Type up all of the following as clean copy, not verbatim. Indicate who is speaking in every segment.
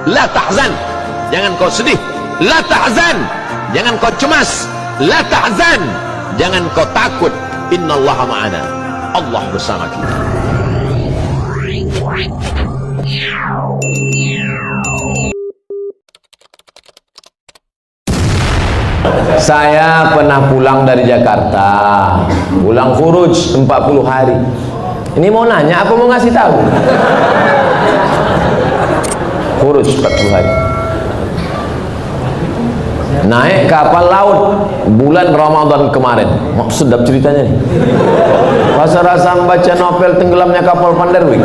Speaker 1: la tahzan, jangan kau sedih. La tahzan, jangan kau cemas. La tahzan, jangan kau takut. Innallaha ma'ana, Allah bersama kita. Saya pernah pulang dari Jakarta, pulang khuruj 40 hari. Ini mau nanya apa mau ngasih tahu? Khuruj 40 hari. Naik kapal laut bulan Ramadan kemarin. Mau sedap ceritanya nih. Rasa-rasa membaca novel tenggelamnya kapal Panderwing.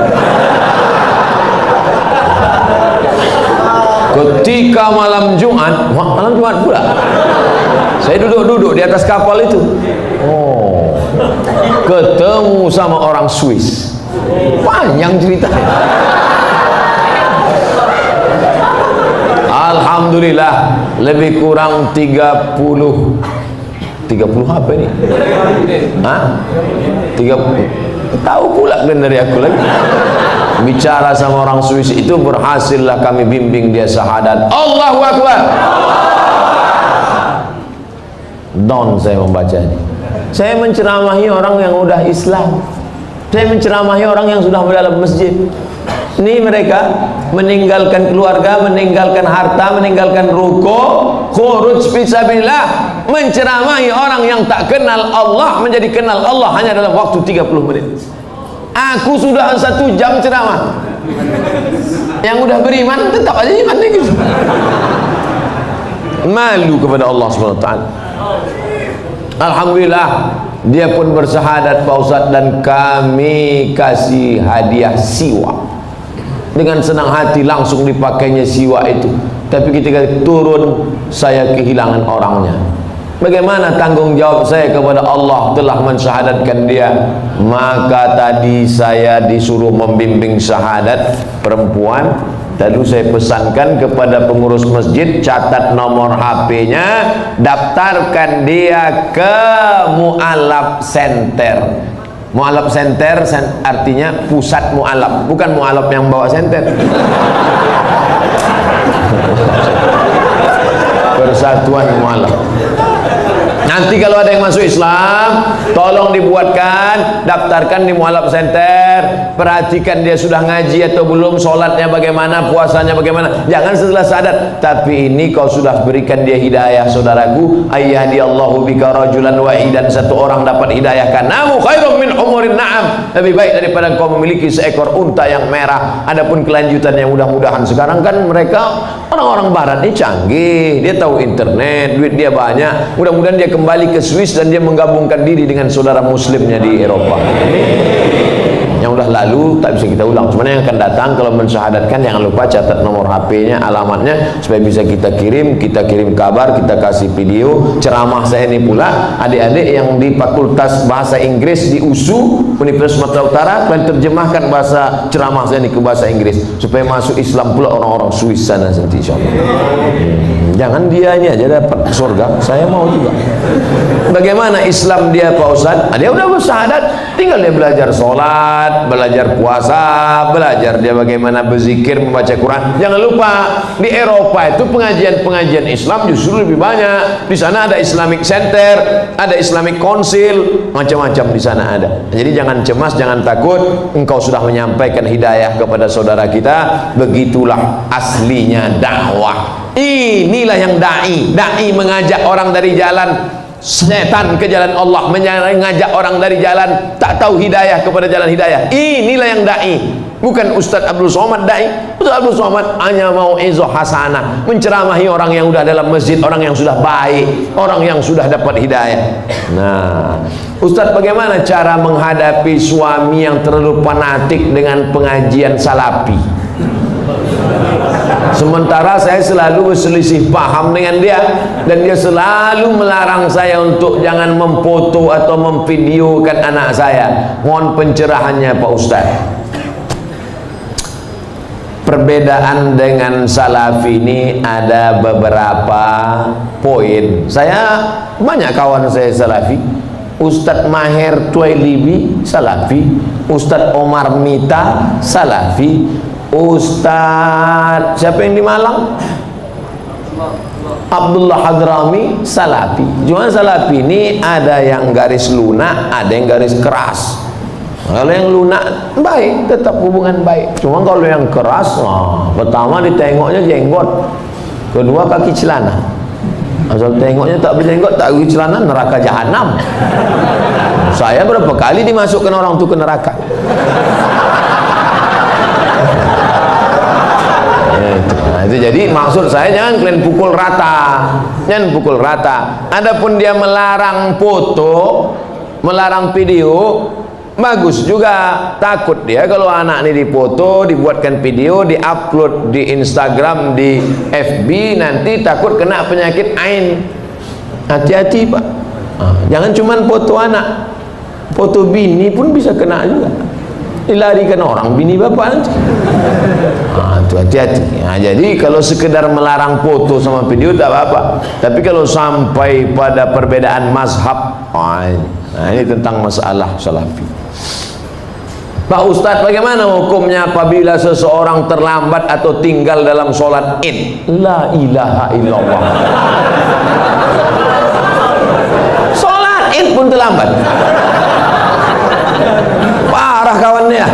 Speaker 1: Ketika malam Jumat pula, saya duduk-duduk di atas kapal itu. Oh, ketemu sama orang Swiss. Panjang ceritanya. Alhamdulillah, lebih kurang 30 apa ini? Hah? 30. Tahu pula kan dari aku lagi. Bicara sama orang Swiss itu, berhasillah kami bimbing dia syahadat. Allahu Akbar. Down saya membacanya. Saya menceramahi orang yang udah Islam. Saya menceramahi orang yang sudah dalam masjid. Ini mereka meninggalkan keluarga, meninggalkan harta, meninggalkan ruko, khuruj fisabilillah, menceramahi orang yang tak kenal Allah menjadi kenal Allah hanya dalam waktu 30 menit. Aku sudah 1 jam ceramah. Yang udah beriman tetap aja iman gitu. Malu kepada Allah SWT. Alhamdulillah, dia pun bersyahadat Pak Ustadz, dan kami kasih hadiah siwa. Dengan senang hati langsung dipakainya siwa itu. Tapi ketika turun, saya kehilangan orangnya. Bagaimana tanggung jawab saya kepada Allah telah mensyahadatkan dia? Maka tadi saya disuruh membimbing syahadat perempuan. Lalu saya pesankan kepada pengurus masjid, catat nomor HP-nya, daftarkan dia ke Mu'alaf Center. Mu'alaf Center artinya pusat mu'alaf, bukan mu'alaf yang bawa senter. Persatuan mu'alaf. Nanti kalau ada yang masuk Islam, tolong dibuatkan, daftarkan di Mu'alaf Center. Perhatikan dia sudah ngaji atau belum, sholatnya bagaimana, puasanya bagaimana. Jangan setelah sadat. Tapi ini kau sudah berikan dia hidayah, saudaraku. Ayyadiyallahu bika rajulan wahidan, satu orang dapat hidayah kanamu khairum min umurin na'am, lebih baik daripada kau memiliki seekor unta yang merah. Adapun kelanjutan yang mudah-mudahan, sekarang kan mereka orang-orang barat ini canggih, dia tahu internet, duit dia banyak. Mudah-mudahan dia kembali ke Swiss dan dia menggabungkan diri dengan saudara muslimnya di Eropa. Yang udah lalu tak bisa kita ulang. Sebenarnya yang akan datang kalau mensyahadatkan, jangan lupa catat nomor HP-nya, alamatnya, supaya bisa kita kirim kabar, kita kasih video ceramah saya ini pula. Adik-adik yang di Fakultas Bahasa Inggris di USU Universitas Sumatera Utara, kalian terjemahkan bahasa ceramah saya ini ke bahasa Inggris supaya masuk Islam pula orang-orang Swiss sana nanti insyaallah. Jangan dianya aja dapat surga, saya mau juga. Bagaimana Islam dia Pak Ustadz? Dia udah bersyahadat, tinggal dia belajar sholat, belajar puasa, belajar dia bagaimana berzikir, membaca Quran. Jangan lupa di Eropa itu pengajian-pengajian Islam justru lebih banyak. Di sana ada Islamic Center, ada Islamic Council, macam-macam di sana ada. Jadi jangan cemas, jangan takut. Engkau sudah menyampaikan hidayah kepada saudara kita. Begitulah aslinya dakwah. Inilah yang dai mengajak orang dari jalan setan ke jalan Allah, mengajak orang dari jalan tak tahu hidayah kepada jalan hidayah. Inilah yang dai, bukan Ustaz Abdul Somad dai. Ustaz Abdul Somad hanya mau izoh hasanah, menceramahi orang yang sudah dalam masjid, orang yang sudah baik, orang yang sudah dapat hidayah. Nah, Ustaz, bagaimana cara menghadapi suami yang terlalu fanatik dengan pengajian salafi? Sementara saya selalu berselisih paham dengan dia, dan dia selalu melarang saya untuk jangan memfoto atau memvideokan anak saya. Mohon pencerahannya Pak Ustaz. Perbedaan dengan salafi ini ada beberapa poin. Saya banyak kawan saya salafi. Ustadz Maher Tuailibi salafi, Ustadz Omar Mita salafi, Ustaz siapa yang di Malang? Abdullah Hadrami Salafi. Cuma Salafi ini ada yang garis lunak, ada yang garis keras. Kalau yang lunak baik, tetap hubungan baik. Cuma kalau yang keras, pertama ditengoknya jenggot, kedua kaki celana. Asal tengoknya tak berjenggot, tak kaki celana, neraka jahanam. Saya berapa kali dimasukkan orang itu ke neraka. Nah, itu jadi maksud saya jangan kalian pukul rata, jangan pukul rata. Adapun dia melarang foto, melarang video, bagus juga. Takut dia kalau anak ini difoto, dibuatkan video, diupload di Instagram, di FB, nanti takut kena penyakit ain. Hati-hati Pak. Jangan cuma foto anak, foto bini pun bisa kena juga. Dilarikan orang bini bapak nanti. Itu hati-hati. Jadi kalau sekedar melarang foto sama video tak apa-apa, tapi kalau sampai pada perbedaan mazhab, ini tentang masalah salafi. Pak Ustadz, bagaimana hukumnya apabila seseorang terlambat atau tinggal dalam sholat id? La ilaha illallah. Sholat id pun terlambat. Parah kawannya ya.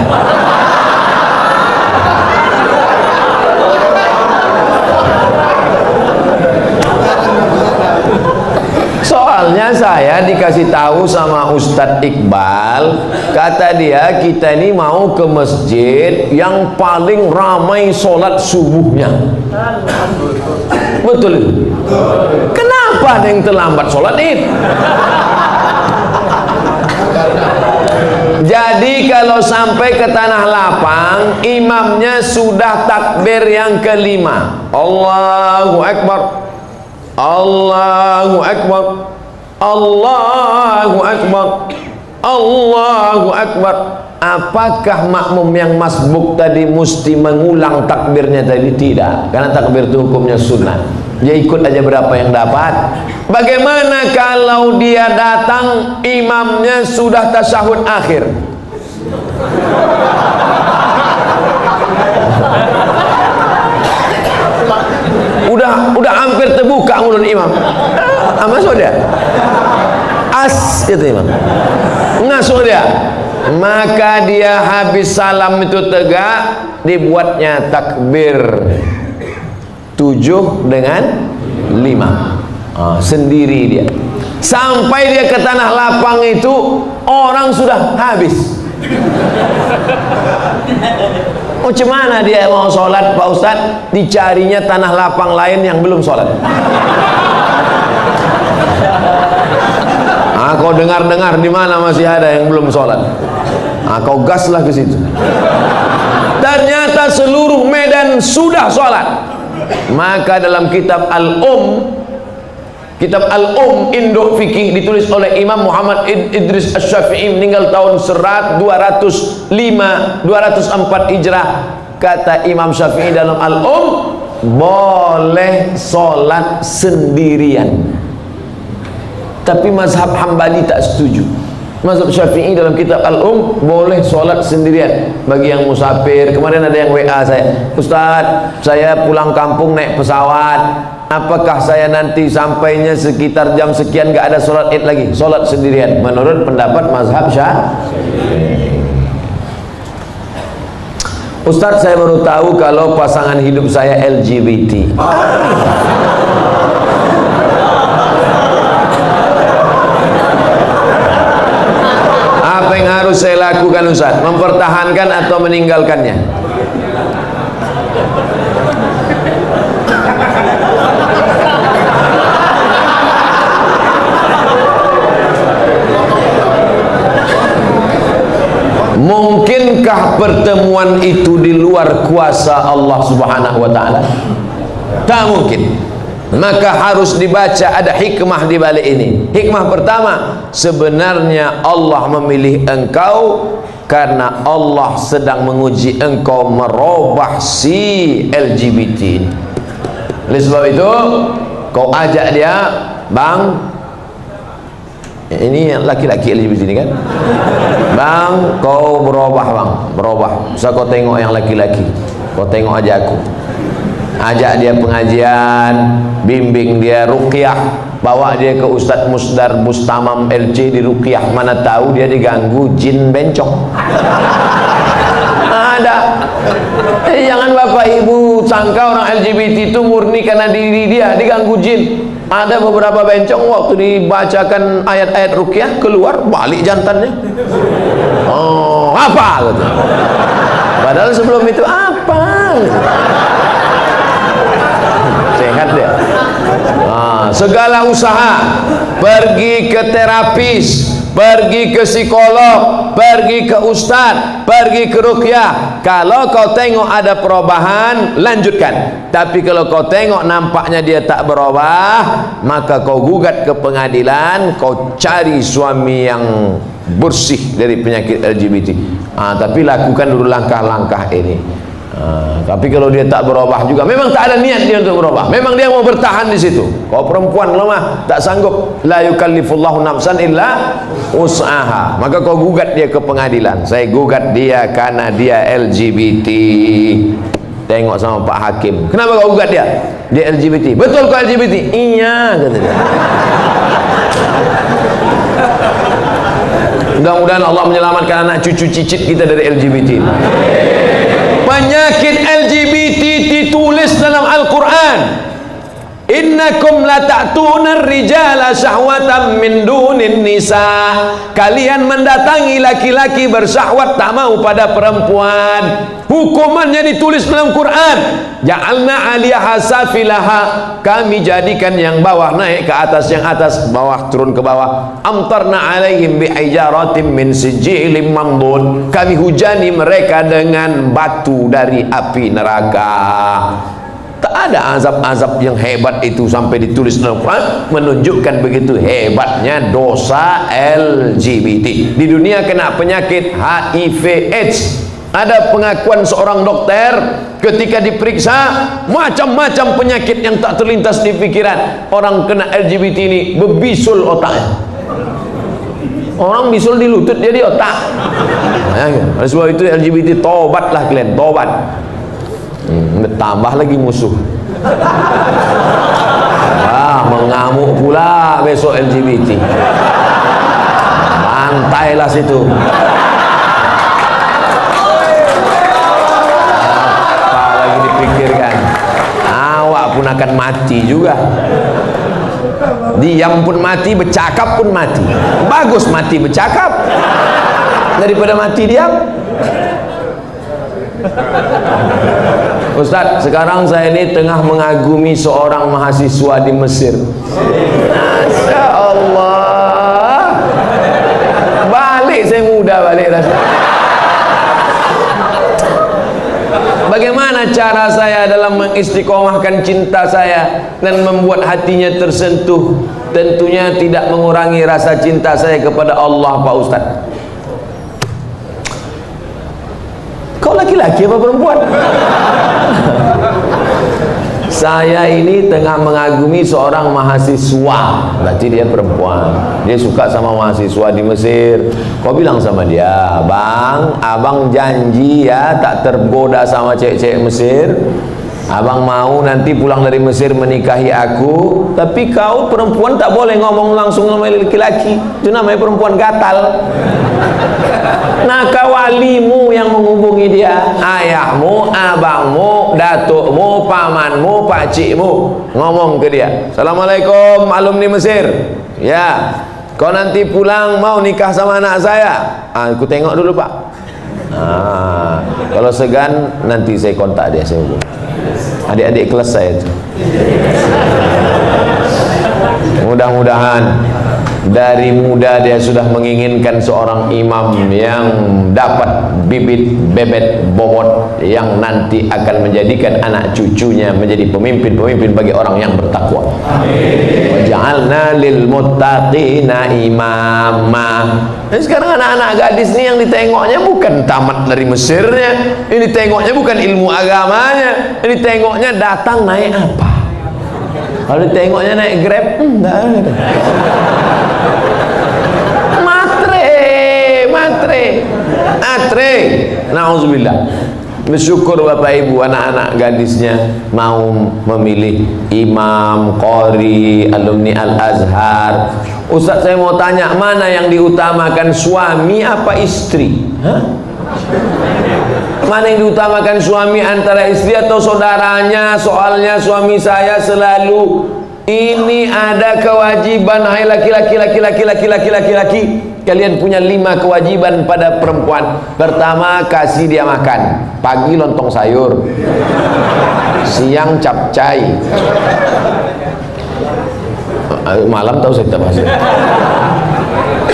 Speaker 1: Soalnya saya dikasih tahu sama Ustadz Iqbal, kata dia kita ini mau ke masjid yang paling ramai sholat subuhnya. Betul. Kenapa ada yang terlambat sholat id? Jadi kalau sampai ke tanah lapang, imamnya sudah takbir yang kelima, Allahu Akbar, Allahu Akbar, Allahu Akbar, Allahu Akbar. Apakah makmum yang masbuk tadi mesti mengulang takbirnya tadi? Tidak, karena takbir itu hukumnya sunnah. Dia ikut aja berapa yang dapat. Bagaimana kalau dia datang imamnya sudah tasyahud akhir? Udah hampir terbuka mulut imam. Masuk dia. Itu imam. Masuk dia. Maka dia habis salam itu tegak, dibuatnya takbir 7 dengan 5. Sendiri dia. Sampai dia ke tanah lapang itu orang sudah habis. Macam mana dia mau sholat Pak Ustadz? Dicarinya tanah lapang lain yang belum sholat. Kau dengar-dengar di mana masih ada yang belum sholat. Kau gaslah ke situ. Ternyata seluruh Medan sudah sholat. Maka dalam kitab Kitab Induk Fikih ditulis oleh Imam Muhammad Idris Asy-Syafi'i, meninggal tahun 204 Hijrah. Kata Imam Syafi'i dalam boleh sholat sendirian. Tapi mazhab Hambali tak setuju. Mazhab Syafi'i dalam kitab boleh sholat sendirian bagi yang musafir. Kemarin ada yang WA saya, Ustaz, saya pulang kampung naik pesawat, apakah saya nanti sampainya sekitar jam sekian gak ada sholat id lagi? Sholat sendirian menurut pendapat mazhab Syafi'i. Ustaz, saya baru tahu kalau pasangan hidup saya LGBT. Apa yang harus saya lakukan Ustaz? Mempertahankan atau meninggalkannya? Mungkinkah pertemuan itu di luar kuasa Allah Subhanahu wa ta'ala? Tak mungkin. Maka harus dibaca, ada hikmah di balik ini. Hikmah pertama, sebenarnya Allah memilih engkau karena Allah sedang menguji engkau merubah si LGBT. Oleh sebab itu kau ajak dia, bang, ini laki-laki LGBT ini kan, bang, kau berubah bang, berubah. Bisa kau tengok yang laki-laki. kau tengok aja aku. Ajak dia pengajian, bimbing dia ruqyah, bawa dia ke Ustadz Musdar Mustamam LC di ruqyah, mana tahu dia diganggu jin bencong. Ada. Jangan bapak ibu sangka orang LGBT itu murni karena diri dia diganggu jin. Ada beberapa bencong waktu dibacakan ayat-ayat ruqyah keluar balik jantannya. Oh, apa gitu. Padahal sebelum itu apa gitu. Sehat dia. Segala usaha, pergi ke terapis, pergi ke psikolog, pergi ke ustaz, pergi ke ruqyah. Kalau kau tengok ada perubahan, lanjutkan. Tapi kalau kau tengok nampaknya dia tak berubah, maka kau gugat ke pengadilan, kau cari suami yang bersih dari penyakit LGBT. Tapi lakukan dulu langkah-langkah ini. Tapi kalau dia tak berubah juga, memang tak ada niat dia untuk berubah, memang dia mau bertahan di situ. Kalau perempuan lemah, tak sanggup, la yukallifullahu nafsan illa usaha, maka kau gugat dia ke pengadilan. Saya gugat dia karena dia LGBT. Tengok sama Pak Hakim, kenapa kau gugat dia? Dia LGBT. Betul kau LGBT? Iya, kata dia. Mudah-mudahan Allah menyelamatkan anak cucu cicit kita dari LGBT. Penyakit LGBT ditulis dalam Al-Quran. Innakum la ta'tuna ar-rijala syahwatan min dunin nisa. Kalian mendatangi laki-laki bersyahwat tak mau pada perempuan. Hukumannya ditulis dalam Quran. Ja'alna 'aliyaha safilaha. Kami jadikan yang bawah naik ke atas, yang atas bawah turun ke bawah. Amtarna 'alaihim bihijaratin min sijilin mamdud. Kami hujani mereka dengan batu dari api neraka. Tak ada azab-azab yang hebat itu sampai ditulis dalam Quran, menunjukkan begitu hebatnya dosa LGBT. Di dunia kena penyakit HIV AIDS. Ada pengakuan seorang dokter ketika diperiksa, macam-macam penyakit yang tak terlintas di pikiran. Orang kena LGBT ini berbisul otaknya. Orang bisul di lutut, jadi otak. Oleh sebab itu LGBT, tobatlah kalian, tobat. Tambah lagi musuh. Mengamuk pula besok LGBT. Bantailah situ. Apa lagi dipikirkan? Awak pun akan mati juga. Diam pun mati, bercakap pun mati. Bagus mati bercakap daripada mati diam. Ustaz, sekarang saya ini tengah mengagumi seorang mahasiswa di Mesir. Masya Allah. Balik saya muda balik rasa. Bagaimana cara saya dalam mengistiqomahkan cinta saya dan membuat hatinya tersentuh? Tentunya tidak mengurangi rasa cinta saya kepada Allah, Pak Ustaz. Kau laki-laki apa perempuan? Saya ini tengah mengagumi seorang mahasiswa. Berarti dia perempuan. Dia suka sama mahasiswa di Mesir. Kau bilang sama dia, Bang, abang janji ya tak tergoda sama cewek-cewek Mesir. Abang mau nanti pulang dari Mesir menikahi aku. Tapi kau perempuan tak boleh ngomong langsung sama laki-laki. Itu namanya perempuan gatal. Nah, kawalimu yang menghubungi dia, ayahmu, abangmu, datukmu, pamanmu, pakcikmu, ngomong ke dia, Assalamualaikum alumni Mesir. Ya, kau nanti pulang mau nikah sama anak saya. Aku tengok dulu Pak. Kalau segan nanti saya kontak dia, saya hubung. Adik-adik kelas saya itu. Mudah-mudahan dari muda dia sudah menginginkan seorang imam yang dapat bibit bebet bobot yang nanti akan menjadikan anak cucunya menjadi pemimpin-pemimpin bagi orang yang bertakwa. Waj'alna lil muttaqina imama. Sekarang anak-anak gadis ini yang ditengoknya bukan tamat dari Mesirnya, ini tengoknya bukan ilmu agamanya, ini tengoknya datang naik apa. Kalau ditengoknya naik Grab, enggak ada. Matre. Na'udzubillah. Bersyukur Bapak Ibu, anak-anak gadisnya mau memilih imam, qori, alumni Al-Azhar. Ustaz, saya mau tanya, mana yang diutamakan, suami apa istri? Hah? Mana yang diutamakan, suami antara istri atau saudaranya? Soalnya suami saya selalu ini ada kewajiban. Hai laki-laki, laki-laki, kalian punya 5 kewajiban pada perempuan. Pertama, kasih dia makan. Pagi lontong sayur, siang capcay, malam tahu saya tak bahas.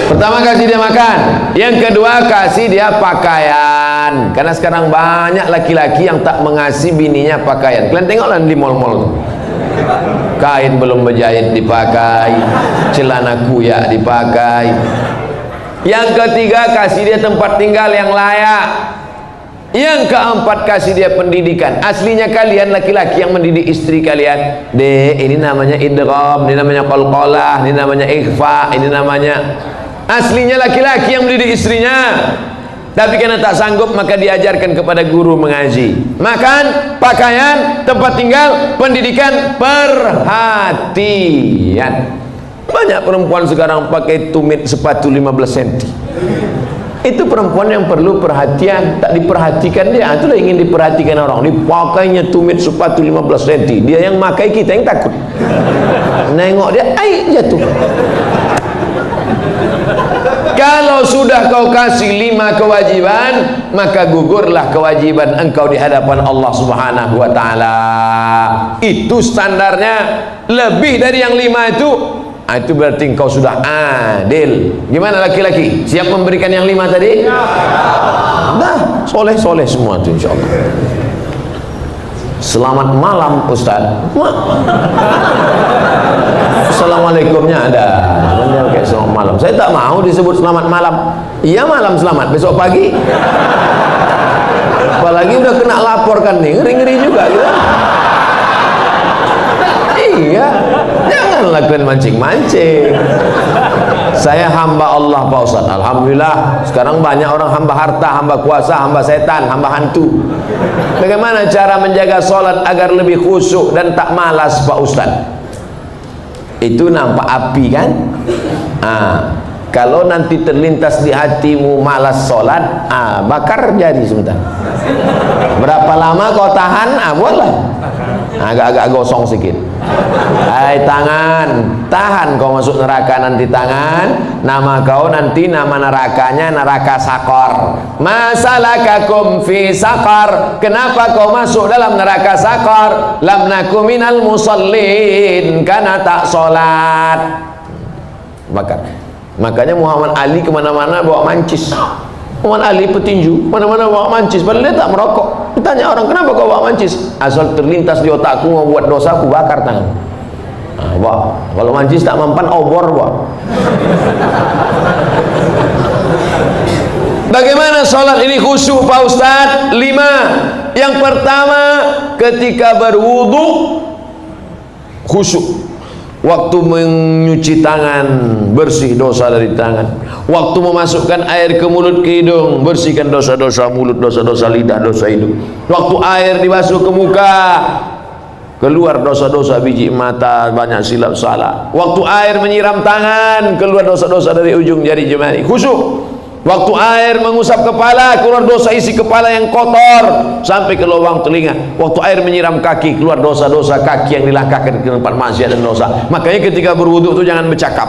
Speaker 1: Pertama, kasih dia makan. Yang kedua, kasih dia pakaian. Karena sekarang banyak laki-laki yang tak mengasihi bininya pakaian. Kalian tengoklah di mall-mall tuh, kain belum berjahit dipakai, celana kuyak dipakai. Yang ketiga, kasih dia tempat tinggal yang layak. Yang keempat, kasih dia pendidikan. Aslinya kalian laki-laki yang mendidik istri kalian, dek, ini namanya idgham, ini namanya qalqalah, ini namanya ikhfa, ini namanya. Aslinya laki-laki yang mendidik istrinya, tapi karena tak sanggup maka diajarkan kepada guru mengaji. Makan, pakaian, tempat tinggal, pendidikan, perhatian. Banyak perempuan sekarang pakai tumit sepatu 15 cm. Itu perempuan yang perlu perhatian, tak diperhatikan dia. Itulah ingin diperhatikan orang. Dipakainya tumit sepatu 15 cm. Dia yang makai, kita yang takut. Nengok dia, ai jatuh. Kalau sudah kau kasih 5 kewajiban, maka gugurlah kewajiban engkau di hadapan Allah Subhanahu wa taala. Itu standarnya. Lebih dari yang 5 itu berarti engkau sudah adil. Gimana laki-laki? Siap memberikan yang 5 tadi? Nah, soleh-soleh semua itu insyaallah. Selamat malam Ustaz. Assalamualaikumnya ada. Kayak selamat malam. Saya tak mau disebut selamat malam. Iya malam selamat, besok pagi. Apalagi udah kena laporkan nih, ngeri-ngeri juga gitu. Iya, jangan lakukan mancing-mancing. Saya hamba Allah Pak Ustaz. Alhamdulillah, sekarang banyak orang hamba harta, hamba kuasa, hamba setan, hamba hantu. Bagaimana cara menjaga sholat agar lebih khusyuk dan tak malas Pak Ustaz? Itu nampak api kan? Kalau nanti terlintas di hatimu malas sholat, bakar jari sebentar. Berapa lama kau tahan? Buatlah. Agak-agak gosong sedikit. Hai tangan, tahan kau masuk neraka nanti tangan. Nama kau nanti nama nerakanya neraka sakor. Masalakakum fi sakor. Kenapa kau masuk dalam neraka sakor? Lam nakum minal musallin, karena tak sholat. Bakar. Makanya Muhammad Ali kemana-mana bawa mancis. Muhammad Ali petinju, mana-mana bawa mancis, padahal dia tak merokok. Ditanya orang, kenapa kau bawa mancis? Asal terlintas di otakku mau buat dosa, aku bakar tangan. Wah, kalau mancis tak mempan, obor wah. Bagaimana sholat ini khusyuk Pak Ustadz? 5. Yang pertama, ketika berwudu khusyuk. Waktu menyuci tangan, bersih dosa dari tangan. Waktu memasukkan air ke mulut, ke hidung, bersihkan dosa-dosa mulut, dosa-dosa lidah, dosa hidung. Waktu air dibasuh ke muka, keluar dosa-dosa biji mata, banyak silap salah. Waktu air menyiram tangan, keluar dosa-dosa dari ujung jari jemari. Khusyuk. Waktu air mengusap kepala, keluar dosa isi kepala yang kotor sampai ke lubang telinga. Waktu air menyiram kaki, keluar dosa-dosa kaki yang dilangkahkan ke tempat maksiat dan dosa. Makanya ketika berwudu itu jangan bercakap.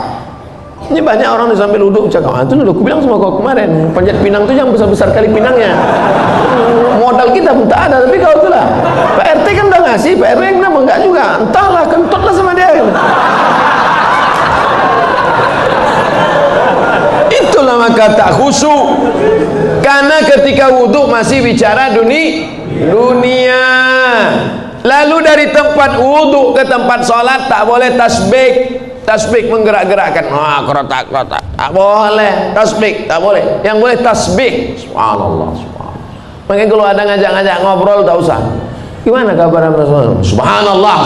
Speaker 1: Ini banyak orang yang sambil wudu bercakap. Itu dulu aku bilang sama kau kemarin, panjat pinang itu jangan besar-besar kali pinangnya. Modal kita pun tak ada, tapi kau itulah. Pak RT kan udah ngasih, Pak RW kenapa enggak juga? Entahlah, kentutlah sama dia. Itulah maka tak khusyuk. Karena ketika wudhu masih bicara dunia. Lalu dari tempat wudhu ke tempat sholat tak boleh tasbih. Tasbih menggerak-gerakkan. Kerotak. Tak boleh. Tasbih tak boleh. Yang boleh tasbih. Subhanallah. Makanya kalau ada ngajak-ngajak ngobrol tak usah. Gimana kabar Rasulullah? Subhanallah.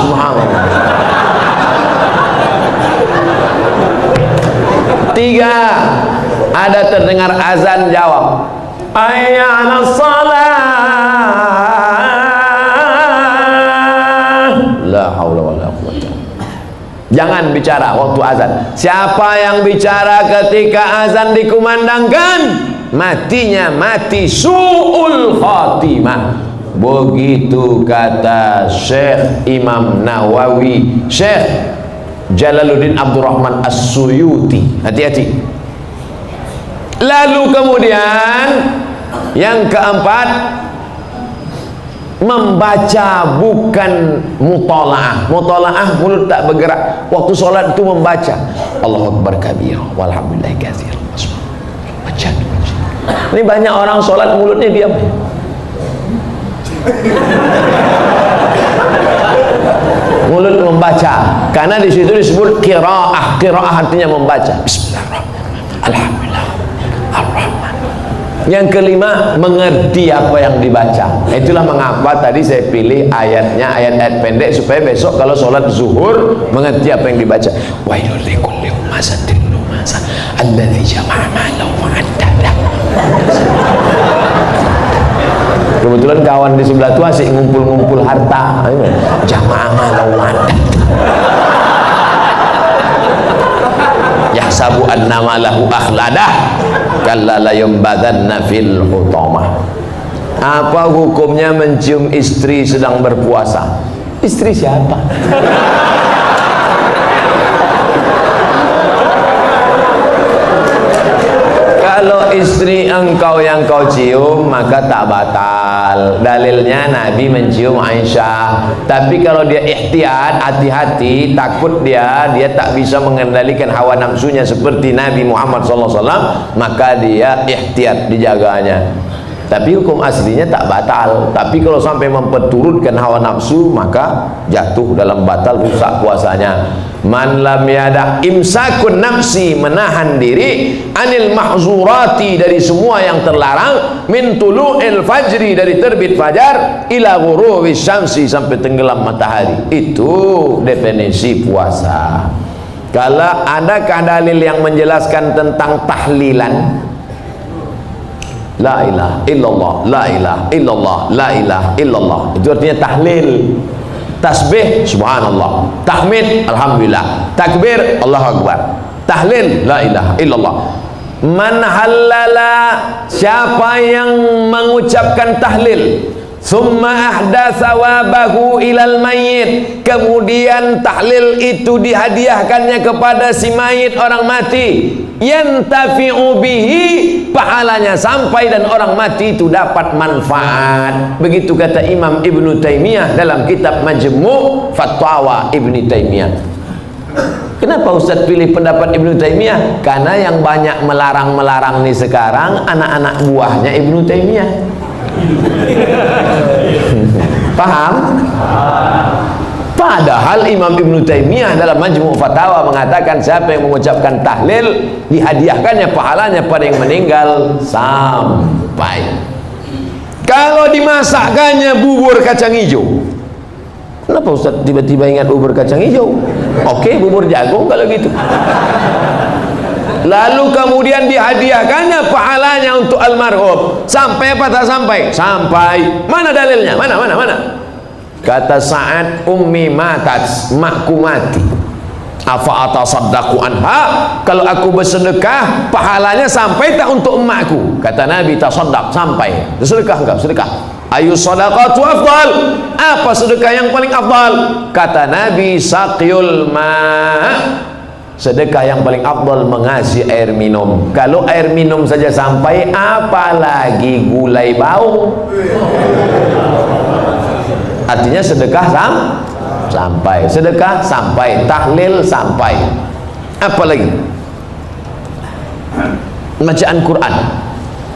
Speaker 1: Tiga, ada terdengar azan, jawab hayya 'alas shalah, La haula wala quwwata. Jangan bicara waktu azan. Siapa yang bicara ketika azan dikumandangkan, matinya mati su'ul khatimah. Begitu kata Syekh Imam Nawawi, Syekh Jalaluddin Abdurrahman As-Suyuti. Hati-hati. Lalu kemudian yang keempat, membaca bukan mutalaah. Mutalaah mulut tak bergerak. Waktu solat itu membaca Allahu Akbar kabir walhamdulillah katsir. Baca. Ini banyak orang solat mulutnya diam. Mulut membaca, karena di situ disebut qiraah. Qiraah artinya membaca. Bismillahirrahmanirrahim. Alhamdulillah. Ar-Rahman. Yang kelima, mengerti apa yang dibaca. Itulah mengapa tadi saya pilih ayatnya, ayat-ayat pendek, supaya besok kalau sholat zuhur mengerti apa yang dibaca. Wailul likulli humazatin lumazah alladzi jama'a malahu wa addadah. Kebetulan kawan di sebelah itu asik ngumpul-ngumpul harta. Jama'a malahu wa addadah. Yahsabu anna malahu akhladah kalla la yumbadanna fil hutamah. Apa hukumnya mencium istri sedang berpuasa? Istri siapa? Kalau istri engkau yang kau cium maka tak batal. Dalilnya Nabi mencium Aisyah. Tapi kalau dia ihtiyat, hati-hati, takut dia tak bisa mengendalikan hawa nafsunya seperti Nabi Muhammad SAW, maka dia ihtiyat, dijaganya. Tapi hukum aslinya tak batal. Tapi kalau sampai memperturutkan hawa nafsu maka jatuh dalam batal, rusak puasanya. Man lam yada imsakun nafsi, menahan diri, anil mahzurati, dari semua yang terlarang, min tulu'il fajri, dari terbit fajar, ila ghurubi syamsi, sampai tenggelam matahari. Itu definisi puasa. Kalau adakah dalil yang menjelaskan tentang tahlilan? La ilaha illallah, la ilaha illallah, la ilaha illallah. Itu artinya tahlil. Tasbih subhanallah, tahmid alhamdulillah, takbir Allahu akbar, tahlil la ilaha illallah. Man halala, siapa yang mengucapkan tahlil, summa ahdatsa wabahu ilal mayyit, kemudian tahlil itu dihadiahkannya kepada si mayit, orang mati, yantafi'u bihi, pahalanya sampai dan orang mati itu dapat manfaat. Begitu kata Imam Ibnu Taimiyah dalam kitab Majmu' Fatwa Ibnu Taimiyah. Kenapa Ustaz pilih pendapat Ibnu Taimiyah? Karena yang banyak melarang-melarang nih sekarang anak-anak buahnya Ibnu Taimiyah. Paham? Padahal Imam Ibnu Taimiyah dalam Majmu' Fatawa mengatakan siapa yang mengucapkan tahlil dihadiahkannya pahalanya pada yang meninggal sampai. Kalau dimasakkannya bubur kacang hijau, kenapa Ustaz tiba-tiba ingat bubur kacang hijau? Oke, bubur jagung kalau gitu. Lalu kemudian dihadiahkannya pahalanya untuk almarhum. Sampai apa tak sampai? Sampai. Mana dalilnya? Mana? Kata Sa'ad, ummi matat, makku mati. Afa atasaddaqu anha, kalau aku bersedekah pahalanya sampai tak untuk emakku? Kata Nabi, tasaddaq, sampai. Sedekah enggak? Sedekah. Ayu sadaqatu afdal, apa sedekah yang paling afdal? Kata Nabi, saqyul ma', sedekah yang paling afdal mengasih air minum. Kalau air minum saja sampai, apalagi gulai bau. Artinya sedekah sampai, sedekah sampai, tahlil sampai. Apa lagi? Bacaan Quran.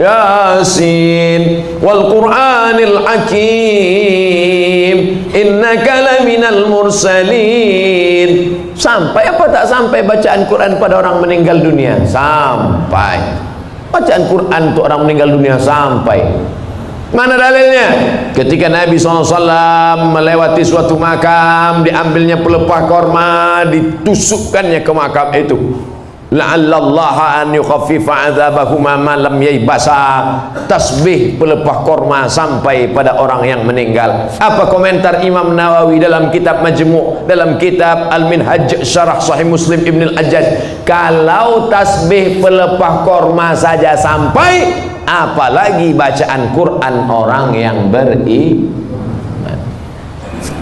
Speaker 1: Yasin wal Qur'anil Hakim innaka laminal mursalin. Sampai apa tak sampai bacaan Quran pada orang meninggal dunia? Sampai. Bacaan Quran untuk orang meninggal dunia sampai. Mana dalilnya? Ketika Nabi SAW melewati suatu makam, diambilnya pelepah korma, ditusukkannya ke makam itu. la'allallaha an yukhaffifa 'adzabahuma ma lam yaibasa. Tasbih pelepah korma sampai pada orang yang meninggal. Apa komentar Imam Nawawi dalam kitab Majmu', dalam kitab Al-Minhaj Syarah Sahih Muslim Ibn Al-Ajjaj? Kalau tasbih pelepah korma saja sampai, apalagi bacaan Quran orang yang beriman.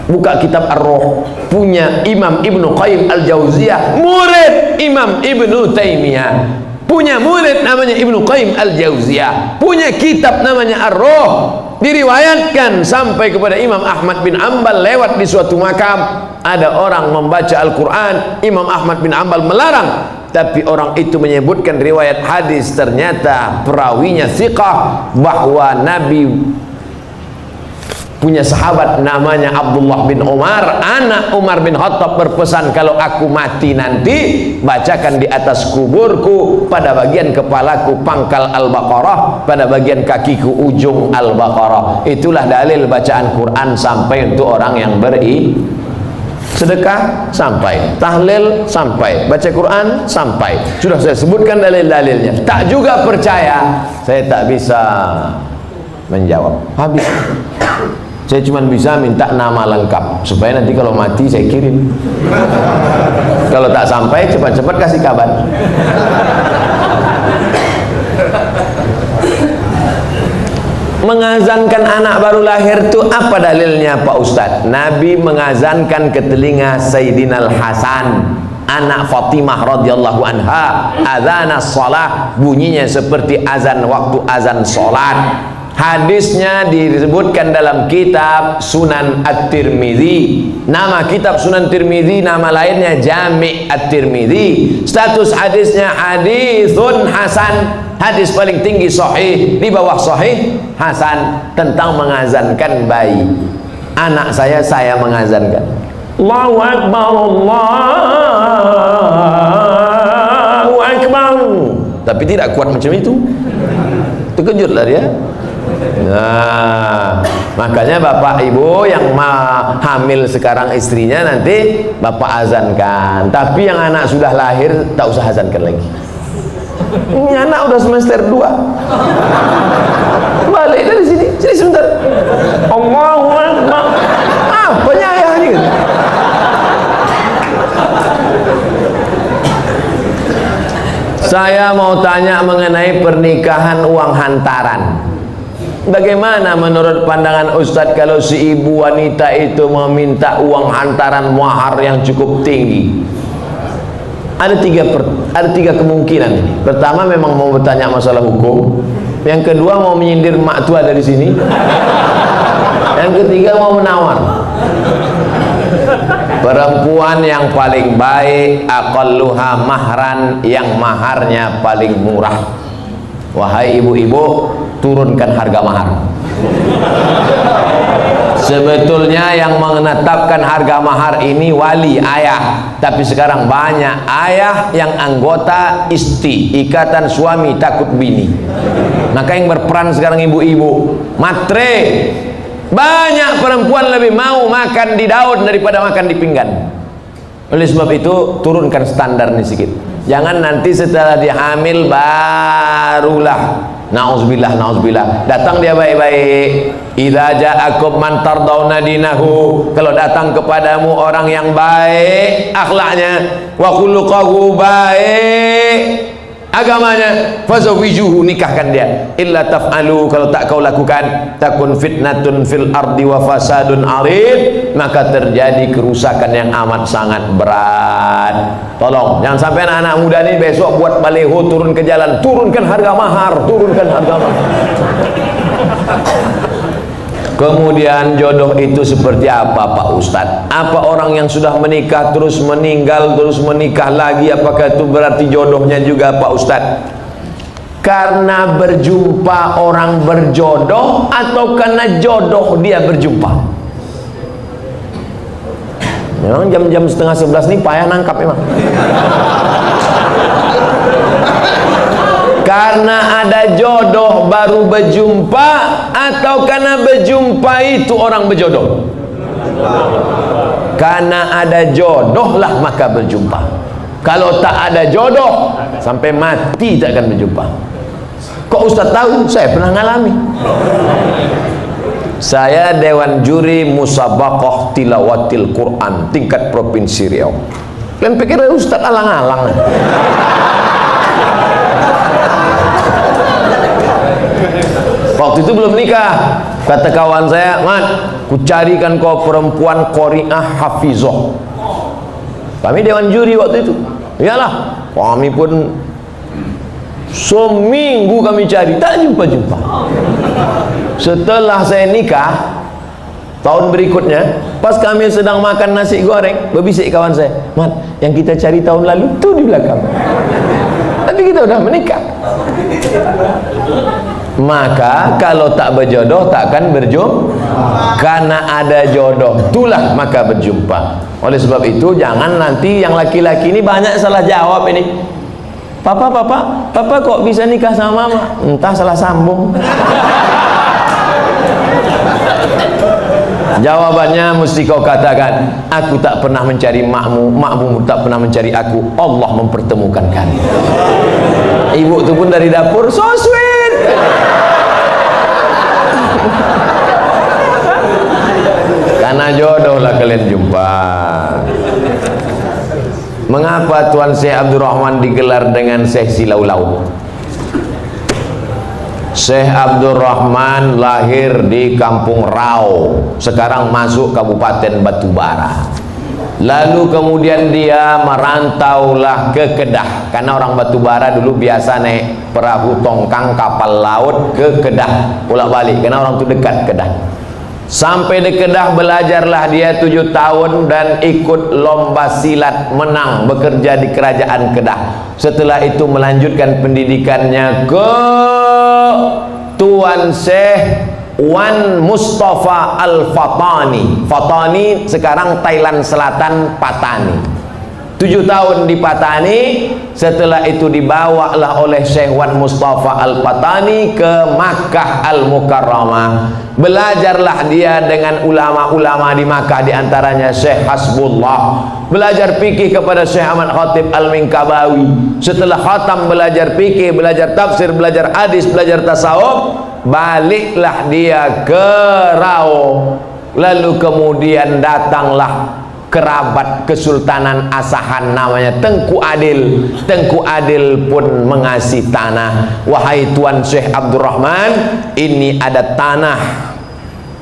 Speaker 1: Buka kitab Ar-Ruh, punya Imam Ibnu Qayyim Al-Jauziyah, murid Imam Ibnu Taimiyah, punya murid namanya Ibnu Qayyim Al-Jauziyah, punya kitab namanya Ar-Ruh. Diriwayatkan sampai kepada Imam Ahmad bin Ambal lewat di suatu makam, ada orang membaca Al-Quran, Imam Ahmad bin Ambal melarang, tapi orang itu menyebutkan riwayat hadis, ternyata perawinya thiqah, bahwa Nabi punya sahabat namanya Abdullah bin Umar, anak Umar bin Khattab, berpesan, kalau aku mati nanti, bacakan di atas kuburku, pada bagian kepalaku pangkal Al-Baqarah, pada bagian kakiku ujung Al-Baqarah. Itulah dalil bacaan Quran sampai untuk orang yang sedekah sampai, tahlil sampai, baca Quran sampai. Sudah saya sebutkan dalil-dalilnya. Tak juga percaya, saya tak bisa menjawab. Habis. Saya cuma bisa minta nama lengkap supaya nanti kalau mati saya kirim. Kalau tak sampai, cepat-cepat kasih kabar. Mengazankan anak baru lahir itu apa dalilnya Pak Ustadz? Nabi mengazankan ke telinga Sayyidina Al-Hasan, anak Fatimah radhiyallahu anha, adzanus shalah, bunyinya seperti azan waktu azan salat. Hadisnya disebutkan dalam kitab Sunan At-Tirmidzi. Nama kitab Sunan Tirmidzi, nama lainnya Jami' At-Tirmidzi. Status hadisnya haditsun hasan, hadis paling tinggi sahih, di bawah sahih hasan, tentang mengazankan bayi. Anak saya mengazankan, Allahu Akbar, Allahu Akbar, tapi tidak kuat macam itu. Terkejutlah dia. Nah, makanya bapak ibu yang hamil sekarang istrinya, nanti bapak azankan. Tapi yang anak sudah lahir tak usah azankan lagi. Ini anak udah semester 2. Balik dari sini sebentar. Allahu Akbar. Apanya ayahnya? Saya mau tanya mengenai pernikahan uang hantaran. Bagaimana menurut pandangan Ustadz kalau si ibu wanita itu meminta uang hantaran mahar yang cukup tinggi? Ada tiga kemungkinan. Pertama, memang mau bertanya masalah hukum. Yang kedua, mau menyindir mak tua dari sini. Yang ketiga, mau menawar. Perempuan yang paling baik, aqalluha mahran, yang maharnya paling murah. Wahai ibu-ibu, turunkan harga mahar. Sebetulnya yang menetapkan harga mahar ini wali, ayah. Tapi sekarang banyak ayah yang anggota ISTI, Ikatan Suami Takut Bini. Maka yang berperan sekarang ibu-ibu, matre. Banyak perempuan lebih mau makan di daun daripada makan di pinggan. Oleh sebab itu, turunkan standarnya sedikit. Jangan nanti setelah dihamil barulah na'udzubillah datang dia baik-baik. Idza ja'akum man tardawna dinahu, kalau datang kepadamu orang yang baik akhlaknya, wa khuluquhu baik agamanya, fazawijuhu, nikahkan dia. Illa taf'alu, kalau tak kau lakukan, takun fitnatun fil ardi wa fasadun arid, maka terjadi kerusakan yang amat sangat berat. Tolong jangan sampai anak-anak muda ini besok buat baleho turun ke jalan, turunkan harga mahar, turunkan harga mahar. Kemudian jodoh itu seperti apa Pak Ustadz? Apa orang yang sudah menikah terus meninggal, terus menikah lagi, apakah itu berarti jodohnya juga Pak Ustadz? Karena berjumpa orang berjodoh atau karena jodoh dia berjumpa? Memang jam-jam setengah 11 nih payah nangkap emang. Karena ada jodoh baru berjumpa atau karena berjumpa itu orang berjodoh? Karena ada jodoh lah maka berjumpa. Kalau tak ada jodoh, sampai mati tak akan berjumpa. Kok Ustaz tahu? Saya pernah ngalami. Saya Dewan Juri Musabaqah Tilawatil Quran tingkat Provinsi Riau. Kalian pikir Ustaz alang-alang? Waktu itu belum nikah. Kata kawan saya, "Mat, ku carikan kau perempuan qari'ah hafizah." Kami Dewan Juri waktu itu. Iyalah, kami pun seminggu kami cari, tak jumpa-jumpa. Setelah saya nikah tahun berikutnya, pas kami sedang makan nasi goreng, berbisik kawan saya, "Mat, yang kita cari tahun lalu tuh di belakang." Tapi kita udah menikah. Maka kalau tak berjodoh takkan berjumpa. Karena ada jodoh itulah maka berjumpa. Oleh sebab itu jangan nanti yang laki-laki ini banyak salah jawab ini. Papa kok bisa nikah sama mama? Entah salah sambung. Jawabannya mesti kau katakan, aku tak pernah mencari makmu, makmu tak pernah mencari aku, Allah mempertemukan kami. Ibu tu pun dari dapur, so sweet. Karena jodoh lah kalian jumpa. Mengapa Tuan Syekh Abdul Rahman digelar dengan Syekh Silau Laut? Syekh Abdul Rahman lahir di Kampung Rau, sekarang masuk Kabupaten Batubara. Lalu kemudian dia merantaulah ke Kedah, karena orang Batubara dulu biasa naik perahu tongkang kapal laut ke Kedah, bolak-balik karena orang itu dekat Kedah. Sampai di Kedah belajarlah dia 7 tahun dan ikut lomba silat, menang, bekerja di kerajaan Kedah. Setelah itu melanjutkan pendidikannya ke Tuan Syekh Wan Mustafa Al-Fatani. Fatani sekarang Thailand Selatan, Patani. 7 tahun di Patani. Setelah itu dibawalah oleh Syekh Wan Mustafa Al-Fatani ke Makkah Al-Mukarramah. Belajarlah dia dengan ulama-ulama di Makkah, diantaranya Syekh Hasbullah. Belajar fikih kepada Syekh Ahmad Khatib Al-Minkabawi. Setelah khatam belajar fikih, belajar tafsir, belajar hadis, belajar tasawuf, baliklah dia ke Rau. Lalu kemudian datanglah kerabat Kesultanan Asahan namanya Tengku Adil. Tengku Adil pun mengasih tanah. Wahai Tuan Syekh Abdul Rahman, ini ada tanah,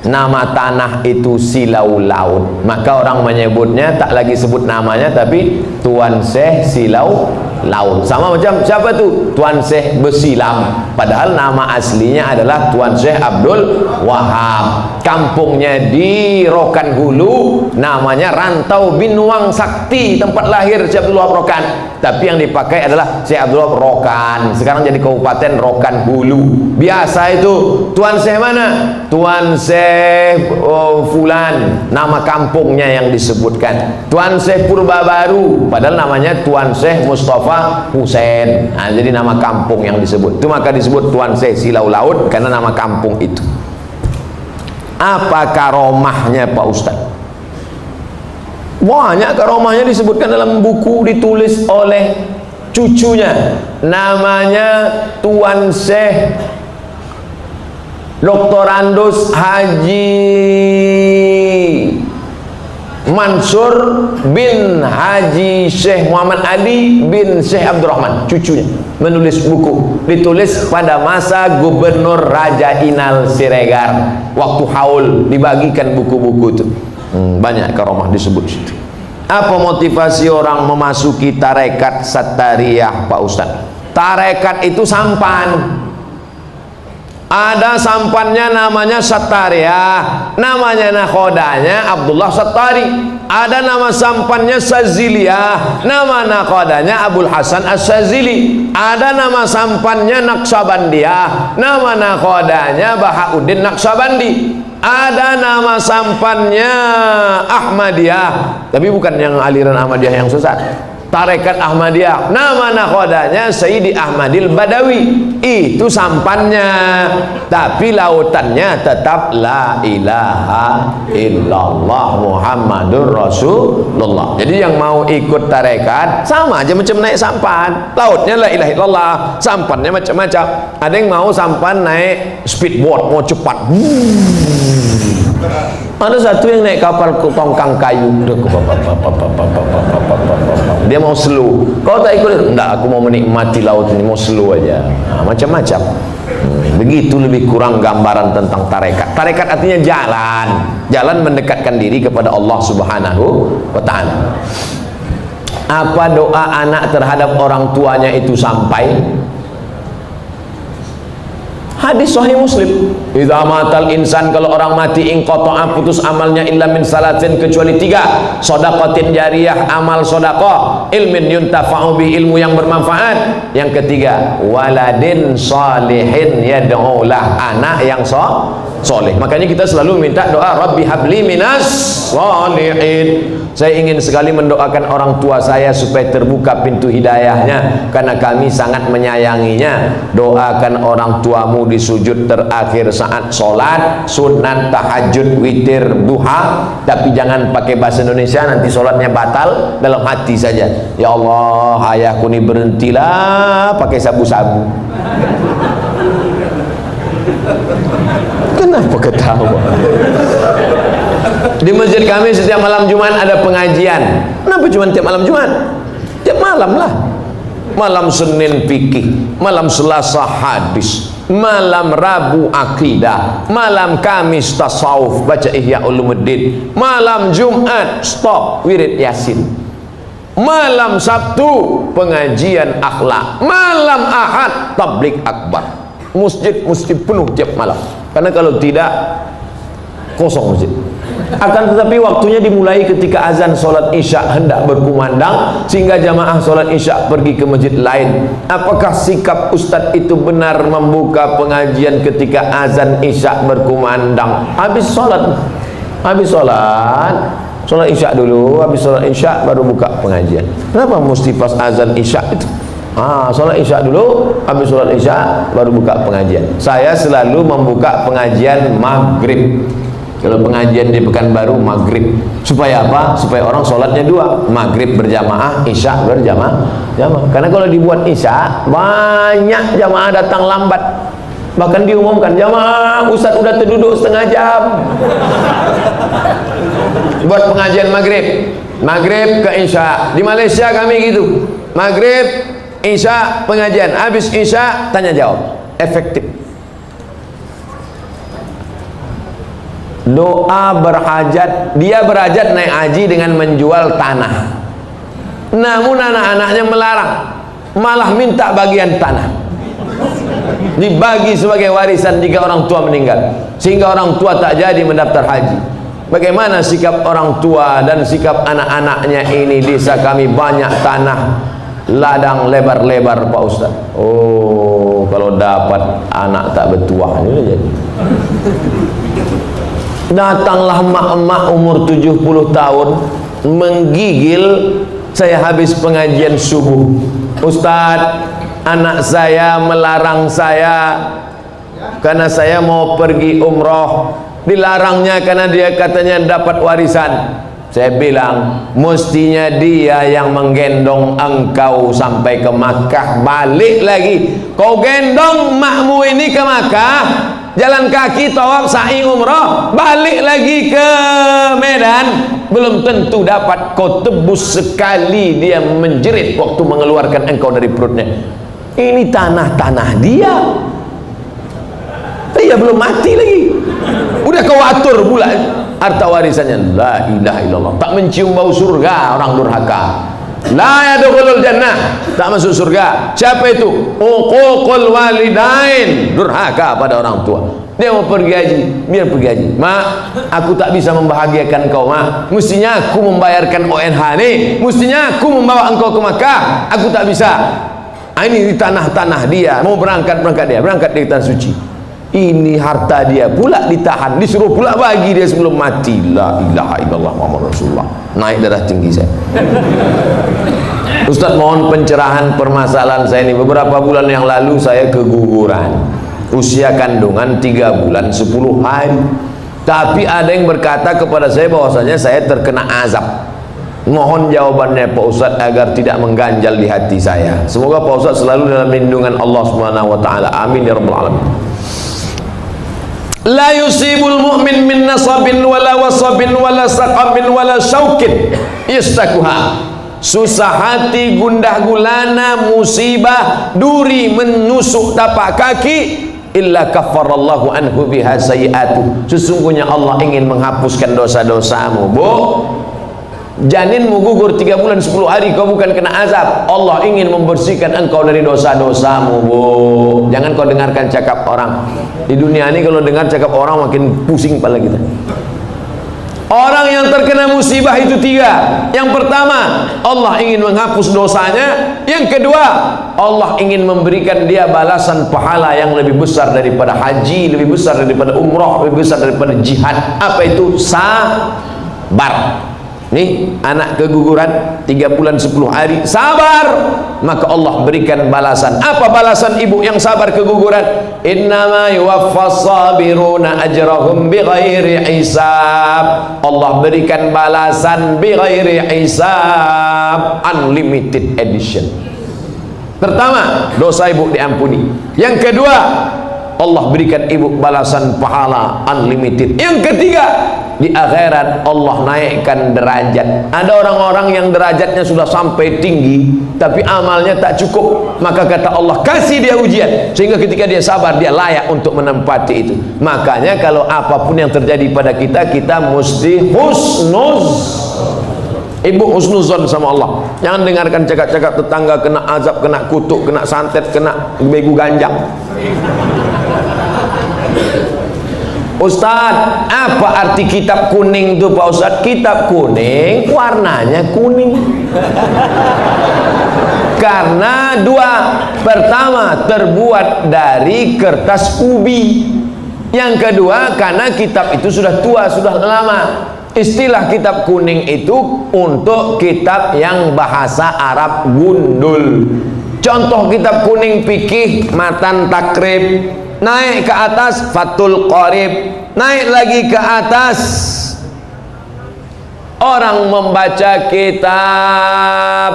Speaker 1: nama tanah itu Silau Laut. Maka orang menyebutnya tak lagi sebut namanya, tapi Tuan Syekh Silau Laut. Sama macam siapa tu? Tuan Syekh Besilam. Padahal nama aslinya adalah Tuan Syekh Abdul Wahab. Kampungnya di Rokan Hulu, namanya Rantau Binuang Sakti, tempat lahir Syekh Abdul Wahab Rokan. Tapi yang dipakai adalah Syekh Abdul Wahab Rokan. Sekarang jadi Kabupaten Rokan Hulu. Biasa itu Tuan Syekh mana? Tuan Syekh Fulan, nama kampungnya yang disebutkan. Tuan Syekh Purba Baru, padahal namanya Tuan Syekh Mustafa Husain. Nah, jadi nama kampung yang disebut. Itu maka disebut Tuan Syekh Silau Laut karena nama kampung itu. Apa karomahnya Pak Ustaz? Banyak karomahnya disebutkan dalam buku ditulis oleh cucunya. Namanya Tuan Syekh Dr. Andus Haji Mansur bin Haji Syekh Muhammad Ali bin Syekh Abdul Rahman, cucunya menulis buku. Ditulis pada masa Gubernur Raja Inal Siregar, waktu haul dibagikan buku-buku itu. Banyak karomah disebut situ. Apa motivasi orang memasuki tarekat Sattariyah Pak Ustaz? Tarekat itu sampan. Ada sampannya namanya Sattariyah, namanya nakhodanya Abdullah Sattari. Ada nama sampannya Saziliyah, nama nakhodanya Abul Hasan As-Sazili. Ada nama sampannya Naqsabandiyah, nama nakhodanya Bahauddin Naqsabandi. Ada nama sampannya Ahmadiyah, tapi bukan yang aliran Ahmadiyah yang sesat. tarekat Ahmadiyah, nama nakhodanya Sayyidi Ahmadil Badawi, itu sampannya, tapi lautannya tetap la ilaha illallah Muhammadur Rasulullah. Jadi yang mau ikut tarekat sama aja macam naik sampan, lautnya la ilaha illallah, sampannya macam-macam. Ada yang mau sampan naik speedboat, mau cepat. Ada satu yang naik kapal tongkang kayu, dia mau slow. Kau tak ikut? Enggak, aku mau menikmati laut ini, mau slow aja. Nah, macam-macam. Begitu lebih kurang gambaran tentang tarekat. Tarekat artinya jalan, jalan mendekatkan diri kepada Allah Subhanahu wa Ta'ala. Apa doa anak terhadap orang tuanya itu sampai? Hadis Sahih Muslim, idza matal insan, kalau orang mati inqata'a, putus amalnya illa min salatin, kecuali 3, shadaqatin jariyah, amal sedekah, ilmin yuntafa'u bi, ilmu yang bermanfaat, yang ketiga waladin salihin yad'u lah, anak yang soleh. Makanya kita selalu minta doa, Rabbi habli minas salihin. Saya ingin sekali mendoakan orang tua saya supaya terbuka pintu hidayahnya, karena kami sangat menyayanginya. Doakan orang tuamu di sujud terakhir saat sholat sunat, tahajud, witir, duha, tapi jangan pakai bahasa Indonesia, nanti sholatnya batal. Dalam hati saja, ya Allah, ayahku ini berhentilah pakai sabu-sabu. Kenapa ketawa? Di masjid kami setiap malam Jumat ada pengajian. Kenapa cuma tiap malam Jumat? Tiap malam lah. Malam Senin fikih, malam Selasa hadis, malam Rabu akidah, malam Kamis tasawuf, baca Ihya Ulumuddin, malam Jumat stop wirid Yasin, malam Sabtu pengajian akhlak, malam Ahad tablik akbar. Masjid mesti penuh tiap malam, karena kalau tidak kosong masjid. Akan tetapi waktunya dimulai ketika azan sholat isya hendak berkumandang, sehingga jamaah sholat isya pergi ke masjid lain. Apakah sikap ustadz itu benar membuka pengajian ketika azan isya berkumandang? Habis sholat sholat isya dulu, habis sholat isya baru buka pengajian. Kenapa mesti pas azan isya itu? Sholat isya dulu, habis sholat isya baru buka pengajian. Saya selalu membuka pengajian maghrib. Kalau pengajian di Pekanbaru maghrib, supaya apa? Supaya orang sholatnya 2, maghrib berjamaah, isya berjamaah. Karena kalau dibuat isya, banyak jamaah datang lambat. Bahkan diumumkan, jamaah ustaz udah terduduk setengah jam. Buat pengajian maghrib ke isya. Di Malaysia kami gitu, maghrib, isya, pengajian, habis isya tanya jawab, efektif. Doa berhajat, dia berhajat naik haji dengan menjual tanah, namun anak-anaknya melarang, malah minta bagian tanah dibagi sebagai warisan jika orang tua meninggal, sehingga orang tua tak jadi mendaftar haji. Bagaimana sikap orang tua dan sikap anak-anaknya ini? Desa kami banyak tanah ladang lebar-lebar Pak Ustaz. Oh, kalau dapat anak tak bertuah ini jadi. Datanglah emak-emak umur 70 tahun menggigil. Saya habis pengajian subuh, Ustaz, anak saya melarang saya karena saya mau pergi umroh. Dilarangnya karena dia katanya dapat warisan. Saya bilang, mestinya dia yang menggendong engkau sampai ke Makkah, balik lagi. Kau gendong makmu ini ke Makkah, jalan kaki, tawaf, sa'i, umrah, balik lagi ke Medan, belum tentu dapat. Kau tebus sekali dia menjerit waktu mengeluarkan engkau dari perutnya. Ini tanah-tanah dia. Dia belum mati lagi, udah kau atur pula harta warisannya. La ilaha illallah. Tak mencium bau surga orang durhaka. La yadkhulul jannah, tak masuk surga. Siapa itu? Uququl walidain, durhaka pada orang tua. Dia mau pergi haji, biar pergi haji. Mak, aku tak bisa membahagiakan kau, Mak. Mestinya aku membayarkan ONH nih, mestinya aku membawa engkau ke Makkah. Aku tak bisa. Ini di tanah-tanah dia, mau berangkat dia, berangkat dari tanah suci. Ini harta dia pula ditahan, disuruh pula bagi dia sebelum mati. La ilaha illallah Muhammad Rasulullah. Naik darah tinggi saya. Ustaz, mohon pencerahan permasalahan saya ini. Beberapa bulan yang lalu saya keguguran, usia kandungan 3 bulan 10 hari. Tapi ada yang berkata kepada saya bahwasanya saya terkena azab. Mohon jawabannya Pak Ustaz agar tidak mengganjal di hati saya. Semoga Pak Ustaz selalu dalam lindungan Allah Subhanahu wa taala. Amin ya rabbal alamin. La yusibul mu'min min nasabin wala wasabin wala saqabin wala syaukin yastakuha. Susah hati, gundah gulana, musibah, duri menusuk tapak kaki, illa kaffarallahu anhu biha sayi'atu. Sesungguhnya Allah ingin menghapuskan dosa-dosamu. Bu, janinmu gugur 3 bulan 10 hari, kau bukan kena azab. Allah ingin membersihkan engkau dari dosa-dosamu. Bu, jangan kau dengarkan cakap orang. Di dunia ini kalau dengar cakap orang makin pusing kepala kita. Orang yang terkena musibah itu 3. Yang pertama, Allah ingin menghapus dosanya. Yang kedua, Allah ingin memberikan dia balasan pahala yang lebih besar daripada haji, lebih besar daripada umrah, lebih besar daripada jihad. Apa itu? Sabar. Nih, anak keguguran 3 bulan 10 hari, sabar, maka Allah berikan balasan. Apa balasan ibu yang sabar keguguran? Innama yuwaffas sabiruna ajrahum bighairi hisab. Allah berikan balasan bighairi hisab, unlimited edition. Pertama, dosa ibu diampuni. Yang kedua, Allah berikan ibu balasan pahala unlimited. Yang ketiga, di akhirat Allah naikkan derajat. Ada orang-orang yang derajatnya sudah sampai tinggi tapi amalnya tak cukup, maka kata Allah, kasih dia ujian sehingga ketika dia sabar dia layak untuk menempati itu. Makanya kalau apapun yang terjadi pada kita, kita mesti ibu husnuzon sama Allah. Jangan dengarkan cakap-cakap tetangga kena azab, kena kutuk, kena santet, kena begu ganjang. Ustaz, apa arti kitab kuning itu Pak Ustaz? Kitab kuning warnanya kuning karena 2. Pertama, terbuat dari kertas ubi. Yang kedua, karena kitab itu sudah tua, sudah lama. Istilah kitab kuning itu untuk kitab yang bahasa Arab gundul. Contoh kitab kuning fikih, Matan Takrib. Naik ke atas Fathul Qorib, naik lagi ke atas orang membaca kitab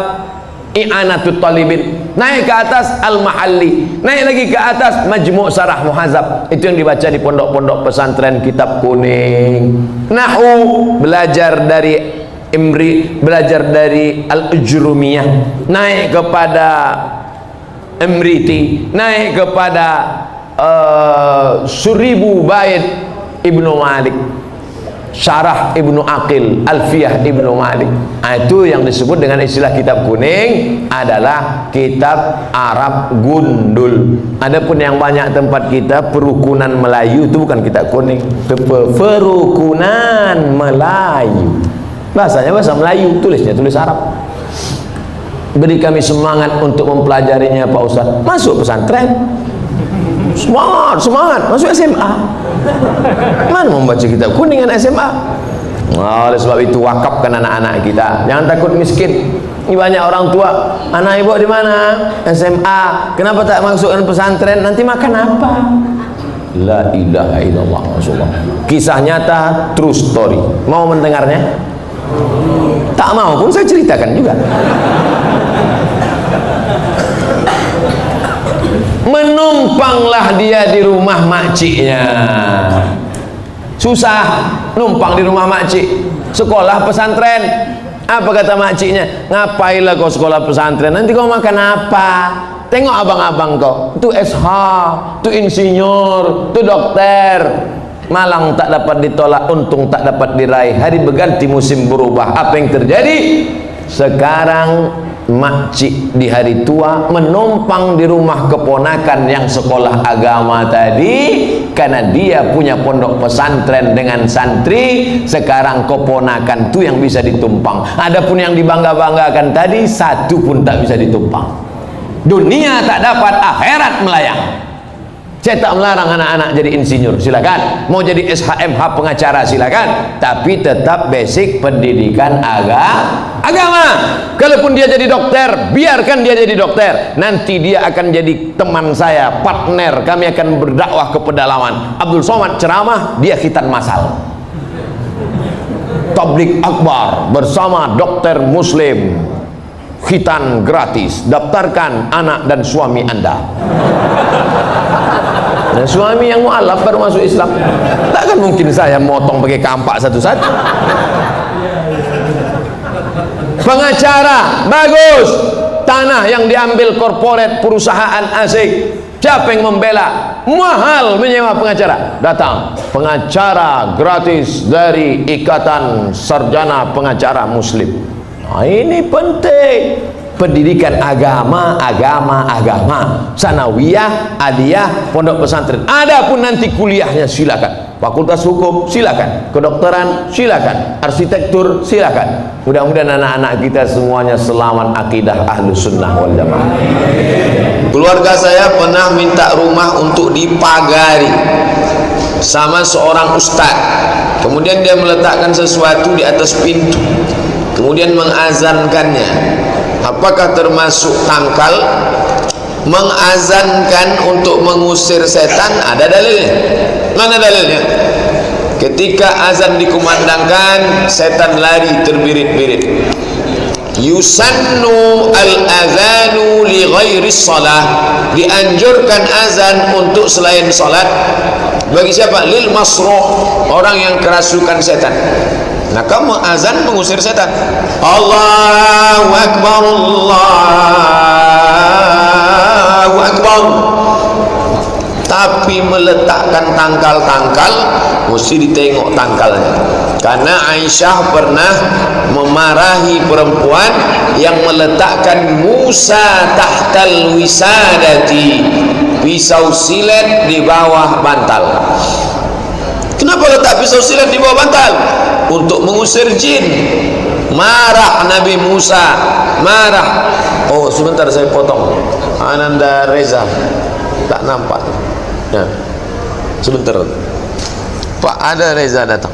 Speaker 1: I'anatul Talibin, naik ke atas Al-Mahalli, naik lagi ke atas Majmu' Sarah Muhazab. Itu yang dibaca di pondok-pondok pesantren kitab kuning. Nahwu belajar dari Imri, belajar dari Al-Ujrumiyah, naik kepada Imriti, naik kepada Suribu Bait Ibnu Malik, Syarah Ibnu Aqil, Alfiyah Ibnu Malik. Itu yang disebut dengan istilah kitab kuning adalah kitab Arab gundul. Adapun yang banyak tempat kita perukunan Melayu itu bukan kitab kuning, perukunan Melayu. Bahasanya bahasa Melayu, tulisnya tulis Arab. Beri kami semangat untuk mempelajarinya Pak Ustaz. Masuk pesantren. Semangat masuk SMA. Mana membaca kitab kuning anak SMA? Oleh sebab itu wakafkan anak-anak kita. Jangan takut miskin. Ini banyak orang tua, anak ibu di mana? SMA. Kenapa tak masukkan pesantren? Nanti makan apa? La ilaha illallah Rasulullah. Kisah nyata, true story. Mau mendengarnya? Tak mau pun saya ceritakan juga. Menumpanglah dia di rumah makciknya. Susah numpang di rumah makcik. Sekolah pesantren. Apa kata makciknya? Ngapailah kau sekolah pesantren? Nanti kau makan apa? Tengok abang-abang kau. Itu SH, itu insinyur, itu dokter. Malang tak dapat ditolak, untung tak dapat diraih. Hari berganti musim berubah. Apa yang terjadi? Sekarang makcik di hari tua menumpang di rumah keponakan yang sekolah agama tadi karena dia punya pondok pesantren dengan santri. Sekarang keponakan itu yang bisa ditumpang. Adapun yang dibangga-banggakan tadi satu pun tak bisa ditumpang. Dunia tak dapat, akhirat melayang. Saya tak melarang anak-anak jadi insinyur, silakan. Mau jadi SHMH pengacara, silakan. Tapi tetap basic pendidikan agama. Kalaupun dia jadi dokter, biarkan dia jadi dokter. Nanti dia akan jadi teman saya, partner. Kami akan berdakwah ke pedalaman. Abdul Somad ceramah, dia khitan masal. Tabligh akbar bersama dokter muslim. Khitan gratis. Daftarkan anak dan suami Anda. Dan suami yang mu'alaf baru masuk Islam. Takkan mungkin saya motong pakai kampak satu-satu. Pengacara bagus, tanah yang diambil korporat perusahaan asing. Siapa yang membela? Mahal menyewa pengacara. Datang pengacara gratis dari Ikatan Sarjana Pengacara Muslim. Nah, ini penting. Pendidikan agama, sanawiyah, aliyah, pondok pesantren. Adapun nanti kuliahnya silakan. Fakultas hukum silakan, kedokteran silakan, arsitektur silakan. Mudah-mudahan anak-anak kita semuanya selamat akidah Ahlus Sunnah wal Jamaah. Keluarga saya pernah minta rumah untuk dipagari sama seorang ustadz. Kemudian dia meletakkan sesuatu di atas pintu, kemudian mengazankannya. Apakah termasuk tangkal? Mengazankan untuk mengusir setan, ada dalilnya. Mana dalilnya? Ketika azan dikumandangkan, setan lari terbirit-birit. Yusannu al-azanu li ghairi shalah, dianjurkan azan untuk selain salat. Bagi siapa? Lil masruh, orang yang kerasukan setan. Nah, kamu azan mengusir setan. Allahu Akbar, Allahu Akbar. Tapi meletakkan tangkal-tangkal, mesti ditengok tangkalnya. Karena Aisyah pernah memarahi perempuan yang meletakkan Musa tahtal wisadati, pisau silet di bawah bantal. Kenapa letak pisau silet di bawah bantal? Untuk mengusir jin. Marah Nabi Musa, marah. Oh, sebentar saya potong. Ananda Reza tak nampak. Ya, sebentar. Pak, ada Reza datang.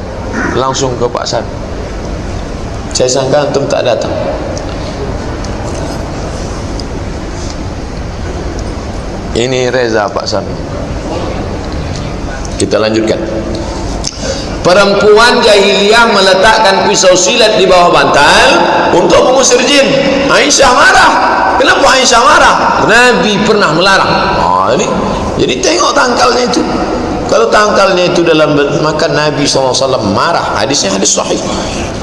Speaker 1: Langsung ke Pak San. Saya sangka antum tak datang. Ini Reza Pak San. Kita lanjutkan. Perempuan jahiliyah meletakkan pisau silet di bawah bantal untuk mengusir jin. Aisyah marah. Kenapa Aisyah marah? Nabi pernah melarang. Oh, ini jadi tengok tangkalnya itu. Kalau tangkalnya itu dalam, maka Nabi SAW marah. Hadisnya hadis sahih.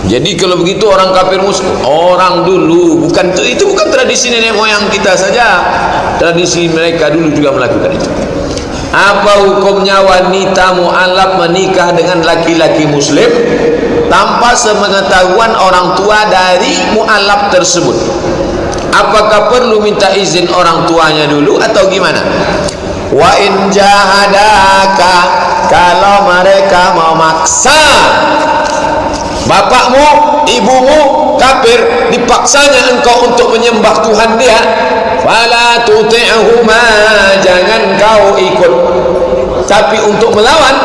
Speaker 1: Jadi kalau begitu orang kafir musyrik, orang dulu, bukan itu bukan tradisi nenek moyang kita saja. Tradisi mereka dulu juga melakukan itu. Apa hukumnya wanita mu'alaf menikah dengan laki-laki muslim tanpa sepengetahuan orang tua dari mu'alaf tersebut? Apakah perlu minta izin orang tuanya dulu atau gimana? Wa in jahadaka, kalau mereka mau maksa bapakmu, ibumu kafir, dipaksanya engkau untuk menyembah Tuhan dia, fala tuti'huma, jangan kau ikut, tapi untuk melawan.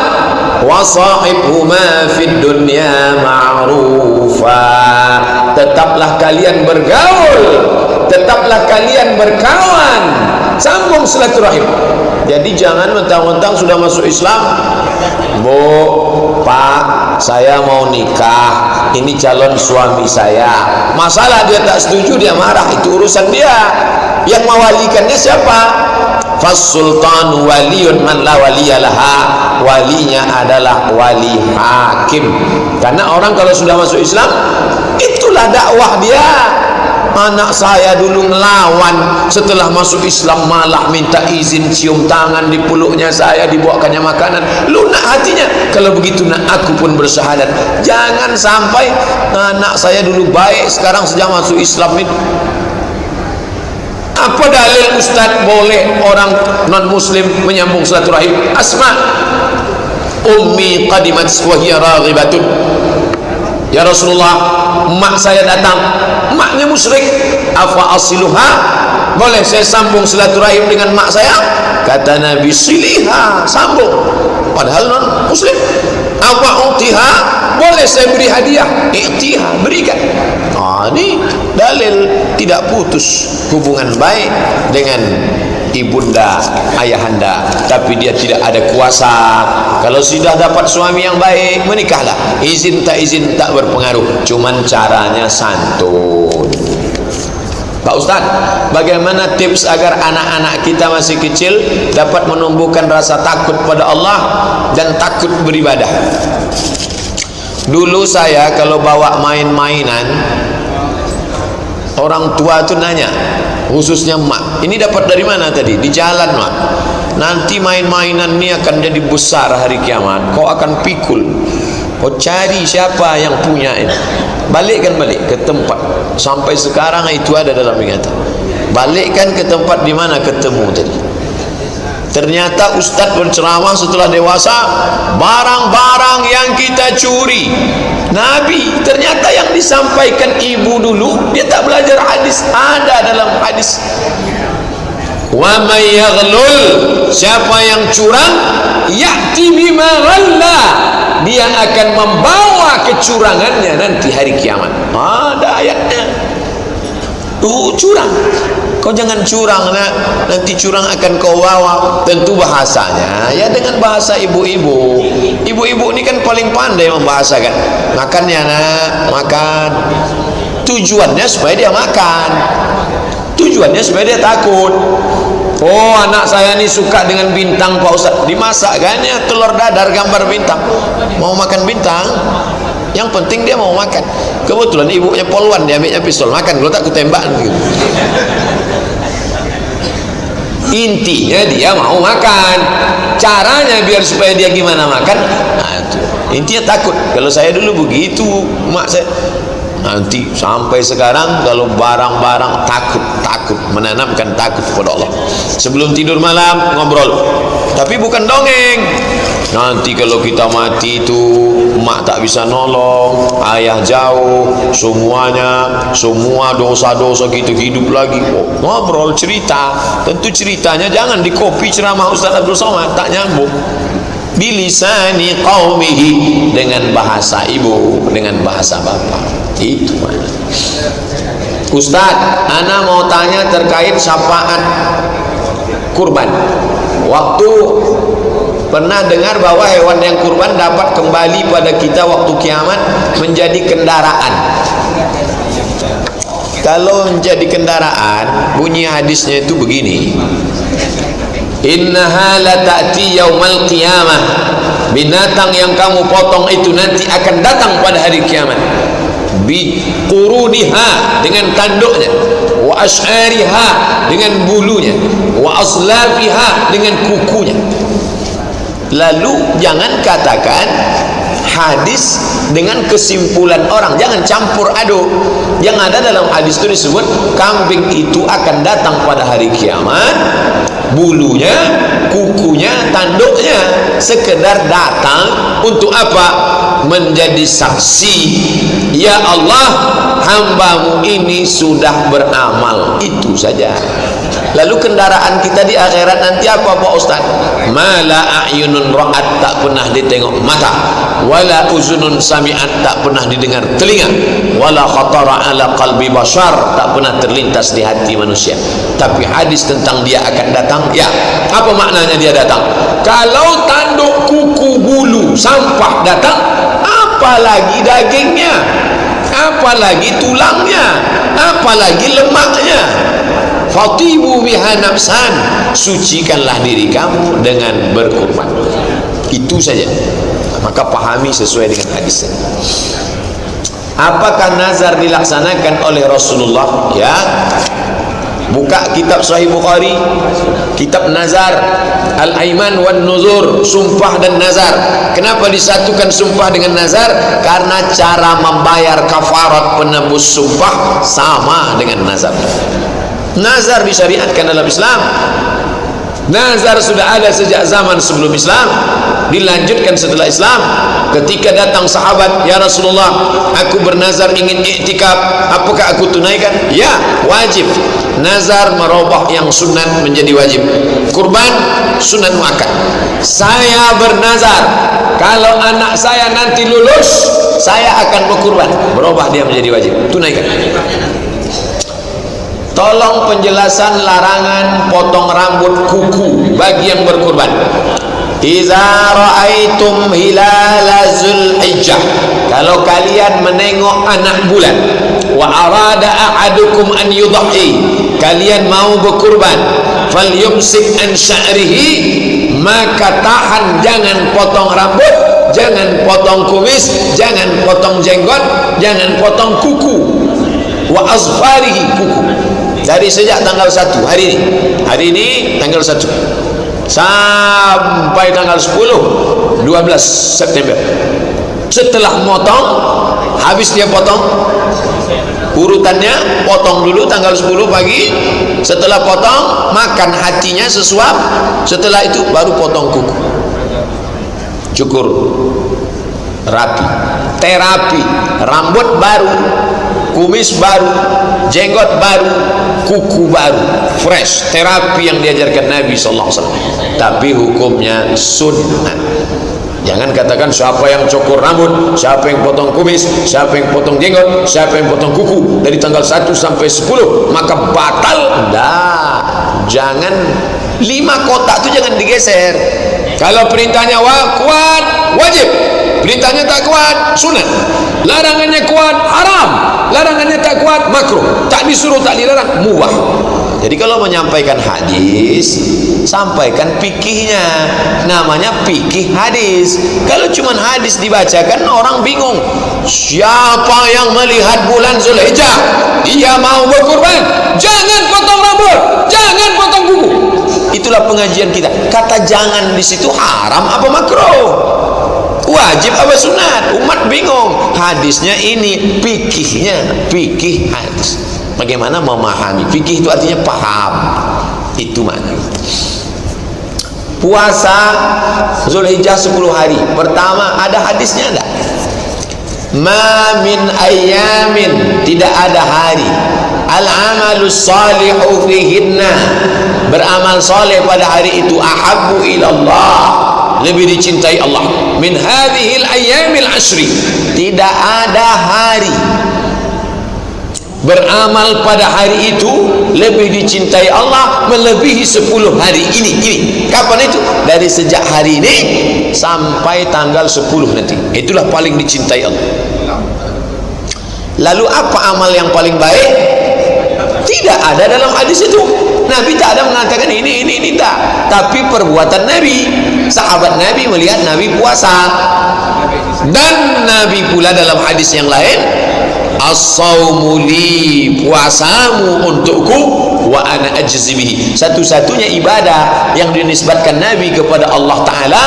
Speaker 1: Wa sahibhuma fid dunya ma'rufa, tetaplah kalian bergaul, tetaplah kalian berkawan, sambung silaturahim. Jadi jangan mentang-mentang sudah masuk Islam, Bu, Pak, saya mau nikah, ini calon suami saya. Masalah dia tak setuju, dia marah, itu urusan dia. Yang mewalikannya siapa? Fas-sultanu waliyun man la waliyalaha, walinya adalah wali hakim. Karena orang kalau sudah masuk Islam, itulah dakwah dia. Anak saya dulu ngelawan, setelah masuk Islam malah minta izin cium tangan, dipeluknya saya, dibawakannya makanan. Lunak hatinya. Kalau begitu nak, aku pun bersyahadat. Jangan sampai anak saya dulu baik, sekarang sejak masuk Islam itu. Apa dalil Ustaz boleh orang non muslim menyambung silaturahim? Asma ummi qadimat wa hiya raghibatun. Ya Rasulullah, mak saya datang, maknya musyrik, afa asiluha, boleh saya sambung silaturahim dengan mak saya? Kata Nabi, siliha, sambung, padahal non muslim. Apa utiha, boleh saya beri hadiah? Iktiha, berikan. Ini dalil tidak putus hubungan baik dengan ibunda, ayahanda, tapi dia tidak ada kuasa. Kalau sudah dapat suami yang baik, menikahlah. Izin tak berpengaruh, cuman caranya santun. Pak Ustaz, bagaimana tips agar anak-anak kita masih kecil dapat menumbuhkan rasa takut pada Allah dan takut beribadah? Dulu saya kalau bawa main-mainan, orang tua itu nanya, khususnya mak, ini dapat dari mana tadi? Di jalan, mak. Nanti main-mainan ini akan jadi besar hari kiamat, kau akan pikul. Kau cari siapa yang punya ini, balikkan balik ke tempat. Sampai sekarang itu ada dalam ingatan. Balikkan ke tempat di mana ketemu tadi. Ternyata ustaz berceramah setelah dewasa, barang-barang yang kita curi, Nabi, ternyata yang disampaikan ibu dulu, dia tak belajar hadis, ada dalam hadis. Wa may yaghlul, siapa yang curang, ya'ti bima ghalla, dia akan membawa kecurangannya nanti hari kiamat. Ada ayatnya. Curang, kau jangan curang, nanti curang akan kau bawa. Tentu bahasanya ya dengan bahasa ibu-ibu. Ibu-ibu ini kan paling pandai membahasakan. Makan ya nak, makan. Tujuannya supaya dia makan, tujuannya supaya dia takut. Oh, anak saya ini suka dengan bintang Pak Ustaz, dimasakkannya telur dadar gambar bintang, mau makan bintang. Yang penting dia mau makan. Kebetulan ibunya polwan, dia ambilnya pistol, makan, kalau tak ku tembak gitu. Intinya dia mau makan. Caranya biar supaya dia gimana makan, intinya takut. Kalau saya dulu begitu, mak saya. Nanti sampai sekarang kalau barang-barang takut, menanamkan takut kepada Allah. Sebelum tidur malam ngobrol, tapi bukan dongeng. Nanti kalau kita mati itu mak tak bisa nolong, ayah jauh, semua dosa-dosa kita hidup lagi. Ngobrol, cerita. Tentu ceritanya jangan dikopi ceramah Ustaz Abdul Somad, tak nyambung. Bilisani qaumihi, dengan bahasa ibu, dengan bahasa bapak. Itu mana? Ustaz, ana mau tanya terkait syafaat kurban. Waktu pernah dengar bahwa hewan yang kurban dapat kembali pada kita waktu kiamat menjadi kendaraan. Kalau menjadi kendaraan, bunyi hadisnya itu begini. Innaha la ta'ti yaumal qiyamah, binatang yang kamu potong itu nanti akan datang pada hari kiamat. Bi quruniha, dengan tanduknya, wa ash'ariha, dengan bulunya, wa aslafiha, dengan kukunya. Lalu jangan katakan hadis dengan kesimpulan orang, jangan campur aduk. Yang ada dalam hadis itu disebut kambing itu akan datang pada hari kiamat, bulunya, kukunya, tanduknya, sekedar datang untuk apa? Menjadi saksi, ya Allah, hambamu ini sudah beramal, itu saja. Lalu kendaraan kita di akhirat nanti apa Pak Ustaz? Mala a'yunun ra'at, tak pernah ditengok mata, wala uzunun sami'at, tak pernah didengar telinga, wala khatara ala qalbi bashar, tak pernah terlintas di hati manusia. Tapi hadis tentang dia akan datang, ya. Apa maknanya dia datang? Kalau tanduk, kuku, bulu, sampah datang, apalagi dagingnya, apalagi tulangnya, apalagi lemaknya. Fatibu biha nafsan, sucikanlah diri kamu dengan berkurban. Itu saja. Maka pahami sesuai dengan hadis. Apakah nazar dilaksanakan oleh Rasulullah? Ya. Buka kitab Sahih Bukhari, kitab nazar, al-aiman wan nuzur, sumpah dan nazar. Kenapa disatukan sumpah dengan nazar? Karena cara membayar kafarat penebus sumpah sama dengan nazar. Nazar disyariatkan dalam Islam. Nazar sudah ada sejak zaman sebelum Islam, dilanjutkan setelah Islam. Ketika datang sahabat, ya Rasulullah, aku bernazar ingin iktikaf, apakah aku tunaikan? Ya, wajib. Nazar merubah yang sunat menjadi wajib. Kurban sunat muakkad. Saya bernazar, kalau anak saya nanti lulus, saya akan berkurban. Berubah dia menjadi wajib. Tunaikan. Tolong penjelasan larangan potong rambut kuku bagi yang berkurban. Iza ra'aitum hilala Zulhijjah, kalau kalian menengok anak bulan, wa arada ahadukum an yudhi, kalian mau berkurban, falyumsik an sya'rihi, maka tahan, jangan potong rambut, jangan potong kumis, jangan potong jenggot, jangan potong kuku, wa azfarihi, kuku. Dari sejak tanggal 1 hari ini tanggal 1 sampai tanggal 12 September. Setelah motong, habis dia potong, urutannya potong dulu tanggal 10 pagi, setelah potong makan hatinya sesuap, setelah itu baru potong kuku, cukur, rapi, terapi, rambut baru, kumis baru, jenggot baru, kuku baru, fresh, terapi yang diajarkan Nabi SAW. Tapi hukumnya sunnah. Jangan katakan siapa yang cukur rambut, siapa yang potong kumis, siapa yang potong jenggot, siapa yang potong kuku dari tanggal 1 sampai 10 maka batal. Enggak, jangan 5 kotak itu jangan digeser. Kalau perintahnya kuat, wajib. Perintahnya tak kuat, sunat. Larangannya kuat, haram. Larangannya tak kuat, makruh. Tak disuruh, tak dilarang, mubah. Jadi kalau menyampaikan hadis, sampaikan fikihnya. Namanya fikih hadis. Kalau cuma hadis dibacakan, orang bingung. Siapa yang melihat bulan Zulhijjah, dia mau berkurban, jangan potong rambut, jangan potong kuku. Itulah pengajian kita. Kata jangan di situ haram apa makruh? Wajib apa sunat? Umat bingung. Hadisnya ini, fikihnya, fikih hadis. Bagaimana memahami? Fikih itu artinya paham. Itu mana? Puasa Zulhijjah 10 hari. Pertama, ada hadisnya enggak? Ma min ayyamin, tidak ada hari. Al-amalus salihu fihinna, beramal soleh pada hari itu, ahabbu ilallah, lebih dicintai Allah, min hadhil ayyamil ashri. Tidak ada hari beramal pada hari itu lebih dicintai Allah melebihi 10 hari ini. Kapan itu? Dari sejak hari ini sampai tanggal 10 nanti. Itulah paling dicintai Allah. Lalu apa amal yang paling baik? Tidak ada dalam hadis itu. Nabi tak ada mengatakan ini tak. Tapi perbuatan Nabi, sahabat Nabi melihat Nabi puasa. Dan Nabi pula dalam hadis yang lain, as-sawmu li, puasamu untukku, wa ana ajzi bihi. Satu-satunya ibadah yang dinisbatkan Nabi kepada Allah Ta'ala,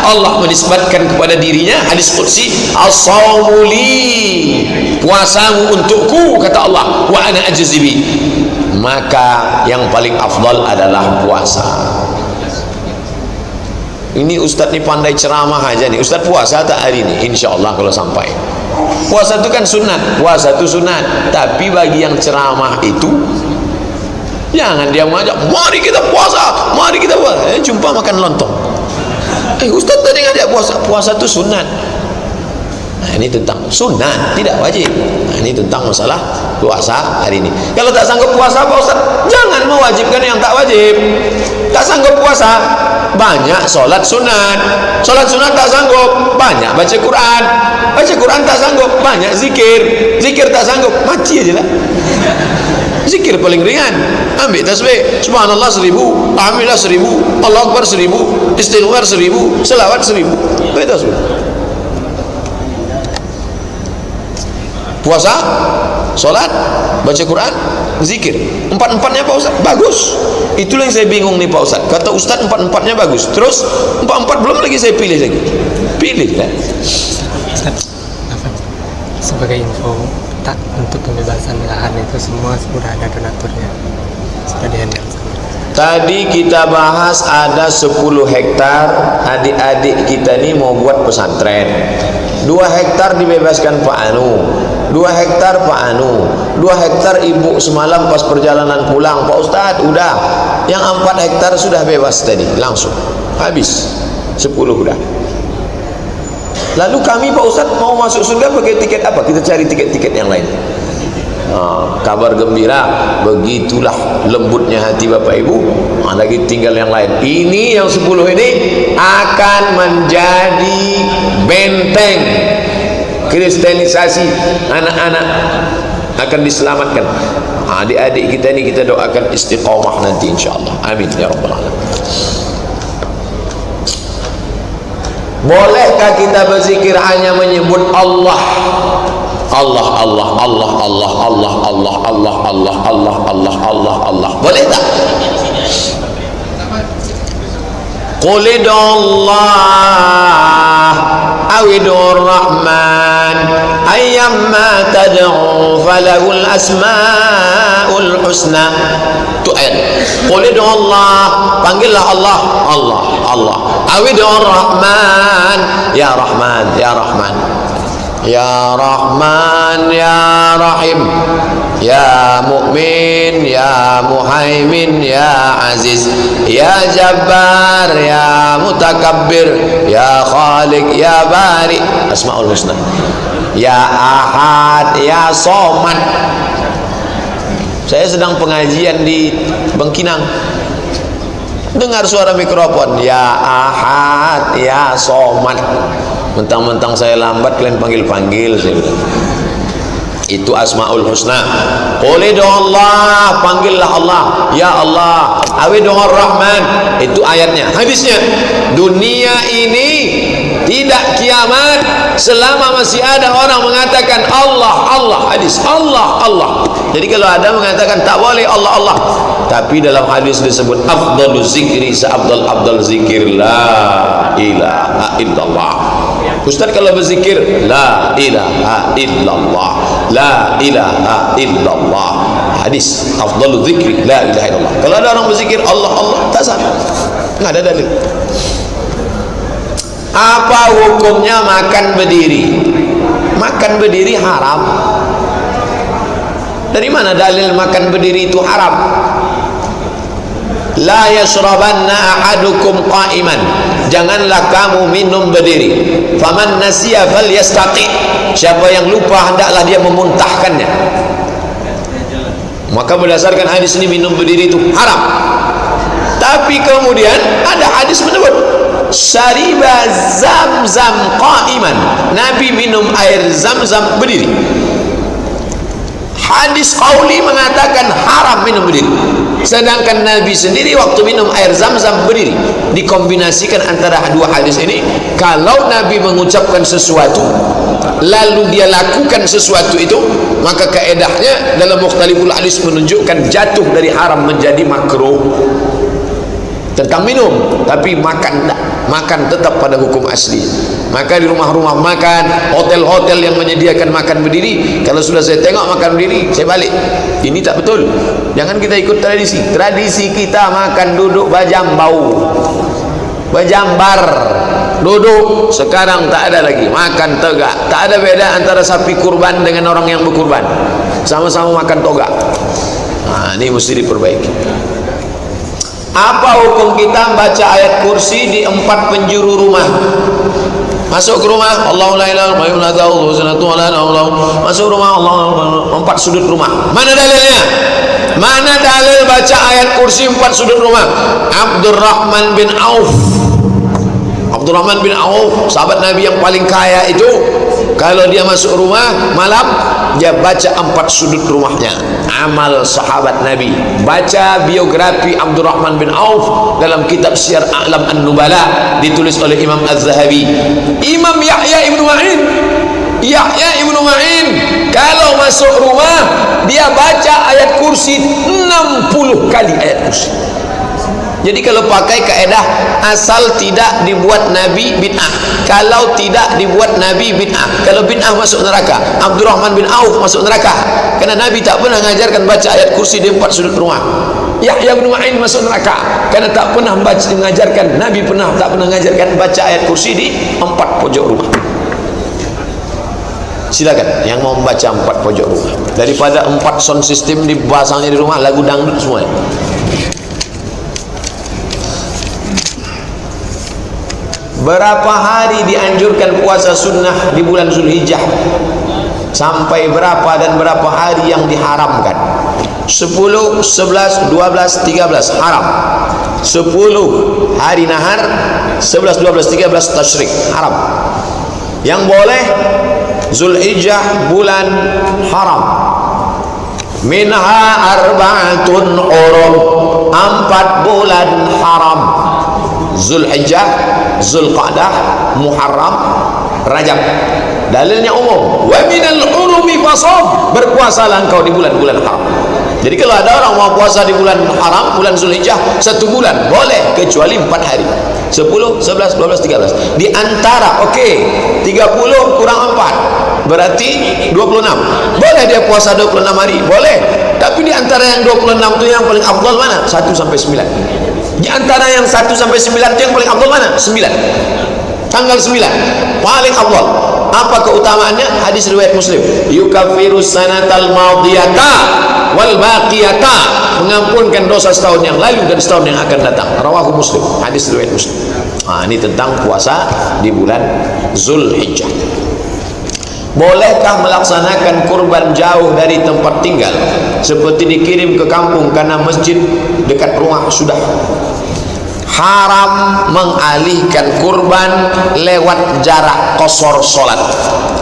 Speaker 1: Allah menisbatkan kepada dirinya, hadis qudsi, as-sawmu li, puasamu untukku, kata Allah, wa ana ajzi bihi. Maka yang paling afdal adalah puasa. Ini Ustadz ni pandai ceramah aja nih. Ustadz puasa tak hari ini? InsyaAllah kalau sampai. Puasa itu kan sunat, puasa itu sunat. Tapi bagi yang ceramah itu, jangan dia mengajak, mari kita puasa, mari kita puasa. Jumpa makan lontong. Ustadz tadi ngajak puasa, puasa itu sunat. Nah, ini tentang sunat, tidak wajib. Nah, ini tentang masalah puasa hari ini. Kalau tak sanggup puasa, Pak Ustaz, jangan mewajibkan yang tak wajib. Tak sanggup puasa, banyak solat sunat. Solat sunat tak sanggup, banyak baca Quran. Baca Quran tak sanggup, banyak zikir. Zikir tak sanggup, mati aja lah. Zikir paling ringan, ambil tasbih, subhanallah 1000, alhamdulillah 1000, Allah Akbar 1000, istighfar 1000, selawat 1000. Itu semua. Puasa, solat, baca Quran, zikir, empat-empatnya Pak Ustaz bagus. Itulah yang saya bingung nih Pak Ustaz. Kata Ustaz empat-empatnya bagus, terus empat-empat belum lagi saya pilih lagi. Pilih lah.
Speaker 2: Ustaz, sebagai info, untuk pembebasan lahan itu semua sudah ada donaturnya, sudah dihandle.
Speaker 1: Tadi kita bahas ada 10 hektar adik-adik kita ini mau buat pesantren. 2 hektar dibebaskan Pak Anu, 2 hektar Pak Anu, 2 hektar ibu semalam pas perjalanan pulang, Pak Ustadz udah, yang 4 hektar sudah bebas tadi, langsung habis 10 udah. Lalu kami Pak Ustadz mau masuk surga pakai tiket apa? Kita cari tiket-tiket yang lain. Kabar gembira, begitulah lembutnya hati Bapak Ibu. Lagi tinggal yang lain. Ini yang 10 ini akan menjadi benteng kristenisasi anak-anak, akan diselamatkan. Adik-adik kita ini kita doakan istiqamah nanti insyaallah. Amin ya rabbal alamin. Bolehkah kita berzikir hanya menyebut Allah? Allah, Allah, Allah, Allah, Allah, Allah, Allah, Allah, Allah, Allah, Allah, Allah. Boleh tak? Qul Allah awidur Rahman ayyamma tad'u falahul asmaul husna. Tu ayat. Qul Allah, panggillah Allah, Allah, Allah. Awidur Rahman, ya Rahman, ya Rahman. Ya Rahman, Ya Rahim, Ya Mu'min, Ya Muhaimin, Ya Aziz, Ya Jabbar, Ya Mutakabbir, Ya Khaliq, Ya Bari. Asmaul Husna. Ya Ahad, Ya Somad. Saya sedang pengajian di Bengkinang, dengar suara mikrofon, Ya Ahad, Ya Somad. Mentang-mentang saya lambat, kalian panggil-panggil, saya bilang. Itu Asmaul Husna. Qul Allah, panggillah Allah, ya Allah. Awidur Rahman, itu ayatnya. Hadisnya, dunia ini tidak kiamat selama masih ada orang mengatakan Allah, Allah. Hadis, Allah, Allah. Jadi kalau ada mengatakan tak boleh Allah, Allah, tapi dalam hadis disebut afdalul zikri, seabdal zikir la ilaha illallah. Ustaz kalau berzikir la ilaha illallah, la ilaha illallah. Hadis afdalul zikri la ilaha illallah. Kalau ada orang berzikir Allah, Allah, tak sah, nggak ada dalil. Apa hukumnya makan berdiri? Makan berdiri haram. Dari mana dalil makan berdiri itu haram? La yashrabanna ahadukum qa'iman, janganlah kamu minum berdiri. Faman nasiya falyastaqi, siapa yang lupa hendaklah dia memuntahkannya. Maka berdasarkan hadis ini minum berdiri itu haram. Tapi kemudian ada hadis menyebut syariba zamzam qa'iman, Nabi minum air zamzam berdiri. Hadis qauli mengatakan haram minum berdiri, sedangkan Nabi sendiri waktu minum air zam-zam berdiri. Dikombinasikan antara dua hadis ini, kalau Nabi mengucapkan sesuatu lalu dia lakukan sesuatu itu, maka kaedahnya dalam mukhtaliful hadis menunjukkan jatuh dari haram menjadi makruh. Tentang minum, tapi makan tak, makan tetap pada hukum asli. Maka di rumah-rumah makan, hotel-hotel yang menyediakan makan berdiri, kalau sudah saya tengok makan berdiri, saya balik. Ini tak betul. Jangan kita ikut tradisi. Tradisi kita makan duduk bajambau, bajambar, duduk. Sekarang tak ada lagi, makan tegak. Tak ada beda antara sapi kurban dengan orang yang berkurban, sama-sama makan toga. Nah, ini mesti diperbaiki. Apa hukum kita baca ayat kursi di 4 penjuru rumah? Masuk ke rumah, Allahu la ilaha illallah, masuk rumah, Allah, 4 sudut rumah. Mana dalilnya? Mana dalil baca ayat kursi 4 sudut rumah? Abdurrahman bin Auf, Abdurrahman bin Auf, sahabat Nabi yang paling kaya itu, kalau dia masuk rumah malam, dia baca 4 sudut rumahnya. Amal sahabat Nabi. Baca biografi Abdurrahman bin Auf dalam kitab Syiar A'lam An-Nubala, ditulis oleh Imam Az-Zahabi. Imam Yahya ibnu Ma'in, Yahya ibnu Ma'in kalau masuk rumah dia baca ayat kursi 60 kali ayat kursi. Jadi kalau pakai kaedah asal tidak dibuat Nabi bid'ah, kalau tidak dibuat Nabi bid'ah, kalau bid'ah masuk neraka. Abdurrahman bin Auf masuk neraka karena Nabi tak pernah mengajarkan baca ayat kursi di 4 sudut rumah. Yahya bin Ma'in masuk neraka karena tak pernah mengajarkan, Nabi tak pernah mengajarkan baca ayat kursi di 4 pojok rumah. Silakan yang mau membaca 4 pojok rumah, daripada 4 sound system dipasangnya di rumah lagu dangdut semua. Berapa hari dianjurkan puasa sunnah di bulan Zulhijjah? Sampai berapa dan berapa hari yang diharamkan? 10, 11, 12, 13 haram. 10 hari nahar, 11, 12, 13 tasyrik haram. Yang boleh Zulhijjah bulan haram. Minha arba'atun hurum, 4 bulan haram. Zulhijjah, Zulqa'dah, Muharram, Rajab. Dalilnya umum. Wa minal hurumi fasam, berpuasalah engkau di bulan-bulan haram. Jadi kalau ada orang mau puasa di bulan haram, bulan Zulhijjah 1 bulan, boleh, kecuali 4 hari. 10, 11, 12, 13. Di antara 30 kurang 4 berarti 26. Boleh dia puasa 26 hari, boleh. Tapi di antara yang 26 itu yang paling afdal mana? 1 sampai 9. Di antara yang 1 sampai 9 itu yang paling afdal mana? 9. Tanggal 9 paling afdal. Apa keutamaannya? Hadis riwayat Muslim. Yukaffiru sanatal madiyata wal baqiyata, mengampunkan dosa setahun yang lalu dan setahun yang akan datang. Rawahu Muslim. Hadis riwayat Muslim. Ini tentang puasa di bulan Zulhijjah. Bolehkah melaksanakan kurban jauh dari tempat tinggal, seperti dikirim ke kampung karena masjid dekat rumah sudah? Haram mengalihkan kurban lewat jarak qasar salat.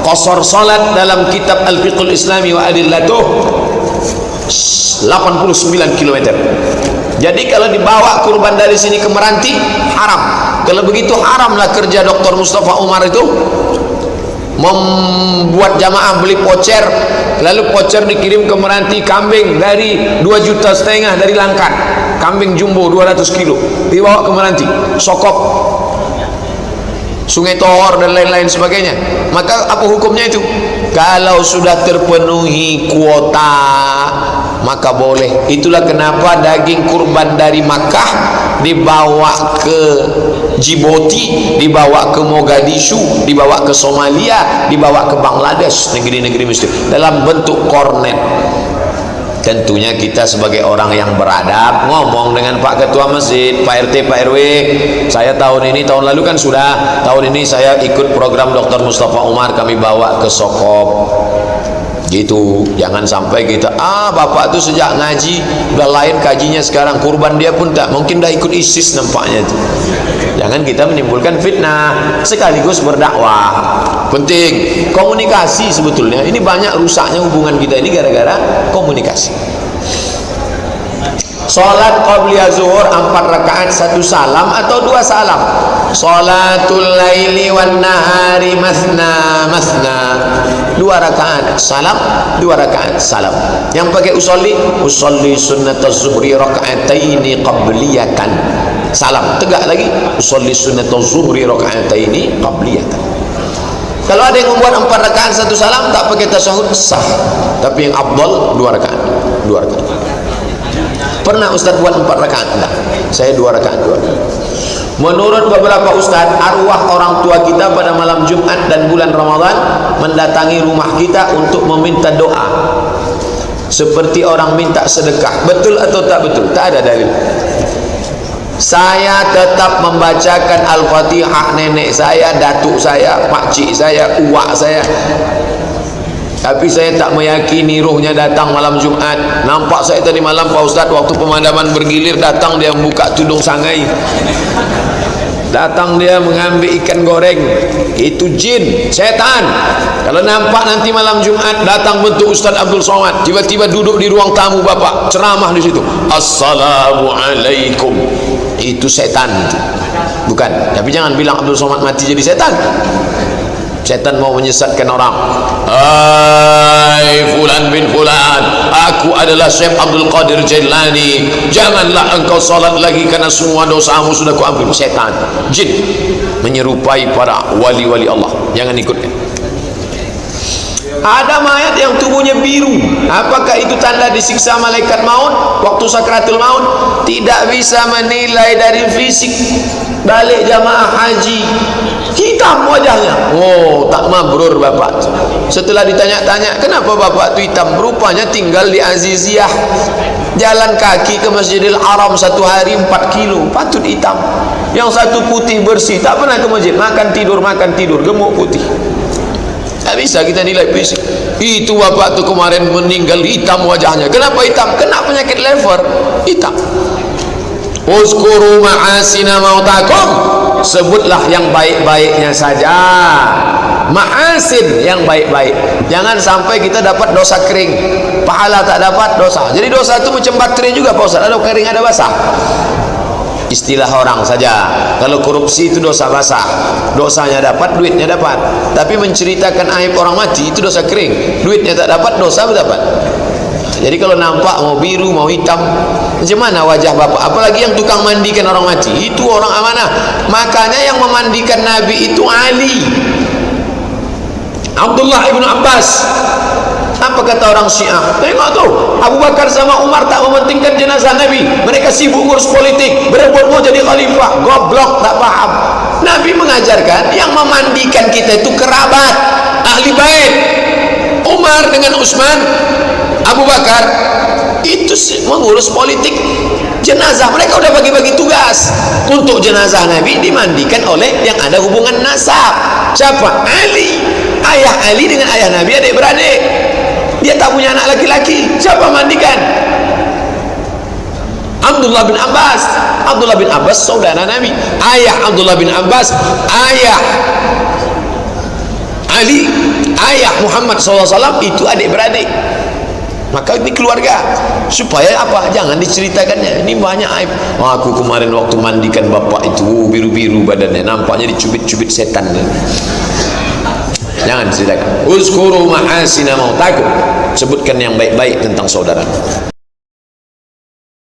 Speaker 1: Qasar salat dalam kitab Al-Fiqhul Islami wa Adillatuh 89 km. Jadi kalau dibawa kurban dari sini ke Meranti haram. Kalau begitu haramlah kerja Dr. Mustafa Umar itu membuat jamaah beli pocer, lalu pocer dikirim ke Meranti, kambing dari 2,5 juta dari Langkat, kambing jumbo 200 kilo dibawa ke Meranti, Sokop, Sungai Tohor dan lain-lain sebagainya. Maka apa hukumnya itu? Kalau sudah terpenuhi kuota maka boleh. Itulah kenapa daging kurban dari Makkah dibawa ke Djibouti, dibawa ke Mogadishu, dibawa ke Somalia, dibawa ke Bangladesh, negeri-negeri muslim, dalam bentuk kornet. Tentunya kita sebagai orang yang beradab ngomong dengan Pak Ketua Masjid, Pak RT, Pak RW, saya tahun ini, tahun lalu kan sudah, tahun ini saya ikut program Dr. Mustafa Umar, kami bawa ke Sokop gitu. Jangan sampai kita bapak tuh sejak ngaji udah lain kajinya, sekarang kurban dia pun tak, mungkin dah ikut ISIS nampaknya itu. Jangan kita menimbulkan fitnah, sekaligus berdakwah. Penting komunikasi sebetulnya. Ini banyak rusaknya hubungan kita ini gara-gara komunikasi. Salat qabliyah zuhur 4 rakaat 1 salam atau 2 salam. Salatul laili wan nahari masna masna, 2 rakaat salam, 2 rakaat salam. Yang pakai usolli sunnataz zuhri raka'ataini qabliyatan, salam tegak lagi, usolli sunnataz zuhri raka'ataini qabliyatan. Kalau ada yang membuat 4 rakaat 1 salam tak pakai tasyahud sah, tapi yang afdal 2 rakaat, 2 rakaat. Pernah Ustaz buat 4 rakaat? Enggak, saya 2 rakaat. Menurut beberapa ustaz, arwah orang tua kita pada malam Jumat dan bulan Ramadan mendatangi rumah kita untuk meminta doa, seperti orang minta sedekah. Betul atau tak betul? Tak ada dalil. Saya tetap membacakan Al-Fatihah nenek saya, datuk saya, pakcik saya, uwak saya. Tapi saya tak meyakini rohnya datang malam Jumat. Nampak saya tadi malam Pak Ustaz, waktu pemadaman bergilir, datang dia membuka tudung sangai, datang dia mengambil ikan goreng. Itu jin, setan. Kalau nampak nanti malam Jumat datang bentuk Ustaz Abdul Somad, tiba-tiba duduk di ruang tamu Bapak, ceramah di situ, Assalamualaikum, itu setan itu. Bukan. Tapi jangan bilang Abdul Somad mati jadi setan. Setan mau menyesatkan orang. Hai fulan bin fulan, aku adalah Syekh Abdul Qadir Jailani, janganlah engkau salat lagi karena semua dosamu sudah kuampuni. Setan, jin menyerupai para wali-wali Allah. Jangan ikutkan. Ada mayat yang tubuhnya biru. Apakah itu tanda disiksa malaikat maut waktu sakratul maut? Tidak bisa menilai dari fisik. Balik jamaah haji, hitam wajahnya. Oh, tak mabrur bapak. Setelah ditanya-tanya, kenapa bapak itu hitam? Rupanya tinggal di Aziziyah, jalan kaki ke Masjidil Haram 1 hari 4 kilo, patut hitam. Yang satu putih bersih, tak pernah ke masjid, makan tidur, gemuk putih. Tak bisa kita nilai fisik. Itu bapak tu kemarin meninggal hitam wajahnya. Kenapa hitam? Kena penyakit lever, hitam. Uzkuru ma'asina mautakum, sebutlah yang baik-baiknya saja. Ma'asin, yang baik-baik. Jangan sampai kita dapat dosa kering, pahala tak dapat dosa. Jadi dosa itu macam bakteri juga Pak Ustaz, ada kering ada basah. Istilah orang saja. Kalau korupsi itu dosa basah, dosanya dapat, duitnya dapat. Tapi menceritakan aib orang mati itu dosa kering, duitnya tak dapat, dosa dapat. Jadi kalau nampak mau biru mau hitam, macam mana wajah bapak? Apalagi yang tukang mandikan orang mati, itu orang amanah. Makanya yang memandikan Nabi itu Ali, Abdullah ibn Abbas. Apa kata orang Syiah? Tengok tu, Abu Bakar sama Umar tak mementingkan jenazah Nabi. Mereka sibuk ngurus politik, berebut mau jadi khalifah. Goblok, tak paham. Nabi mengajarkan yang memandikan kita itu kerabat, ahli bait. Umar dengan Utsman, Abu Bakar itu mengurus politik jenazah. Mereka udah bagi-bagi tugas. Untuk jenazah Nabi dimandikan oleh yang ada hubungan nasab. Siapa? Ali. Ayah Ali dengan ayah Nabi adik-beradik. Dia tak punya anak laki-laki. Siapa mandikan? Abdullah bin Abbas. Abdullah bin Abbas saudara Nabi. Ayah Abdullah bin Abbas, ayah Ali, ayah Muhammad SAW itu adik-beradik. Maka ini keluarga. Supaya apa? Jangan diceritakannya. Ini banyak aib. Aku kemarin waktu mandikan bapak itu biru-biru badannya, nampaknya dicubit-cubit setan. Jangan diceritakan. Uzkuru mahasina mautakum, sebutkan yang baik-baik tentang saudara.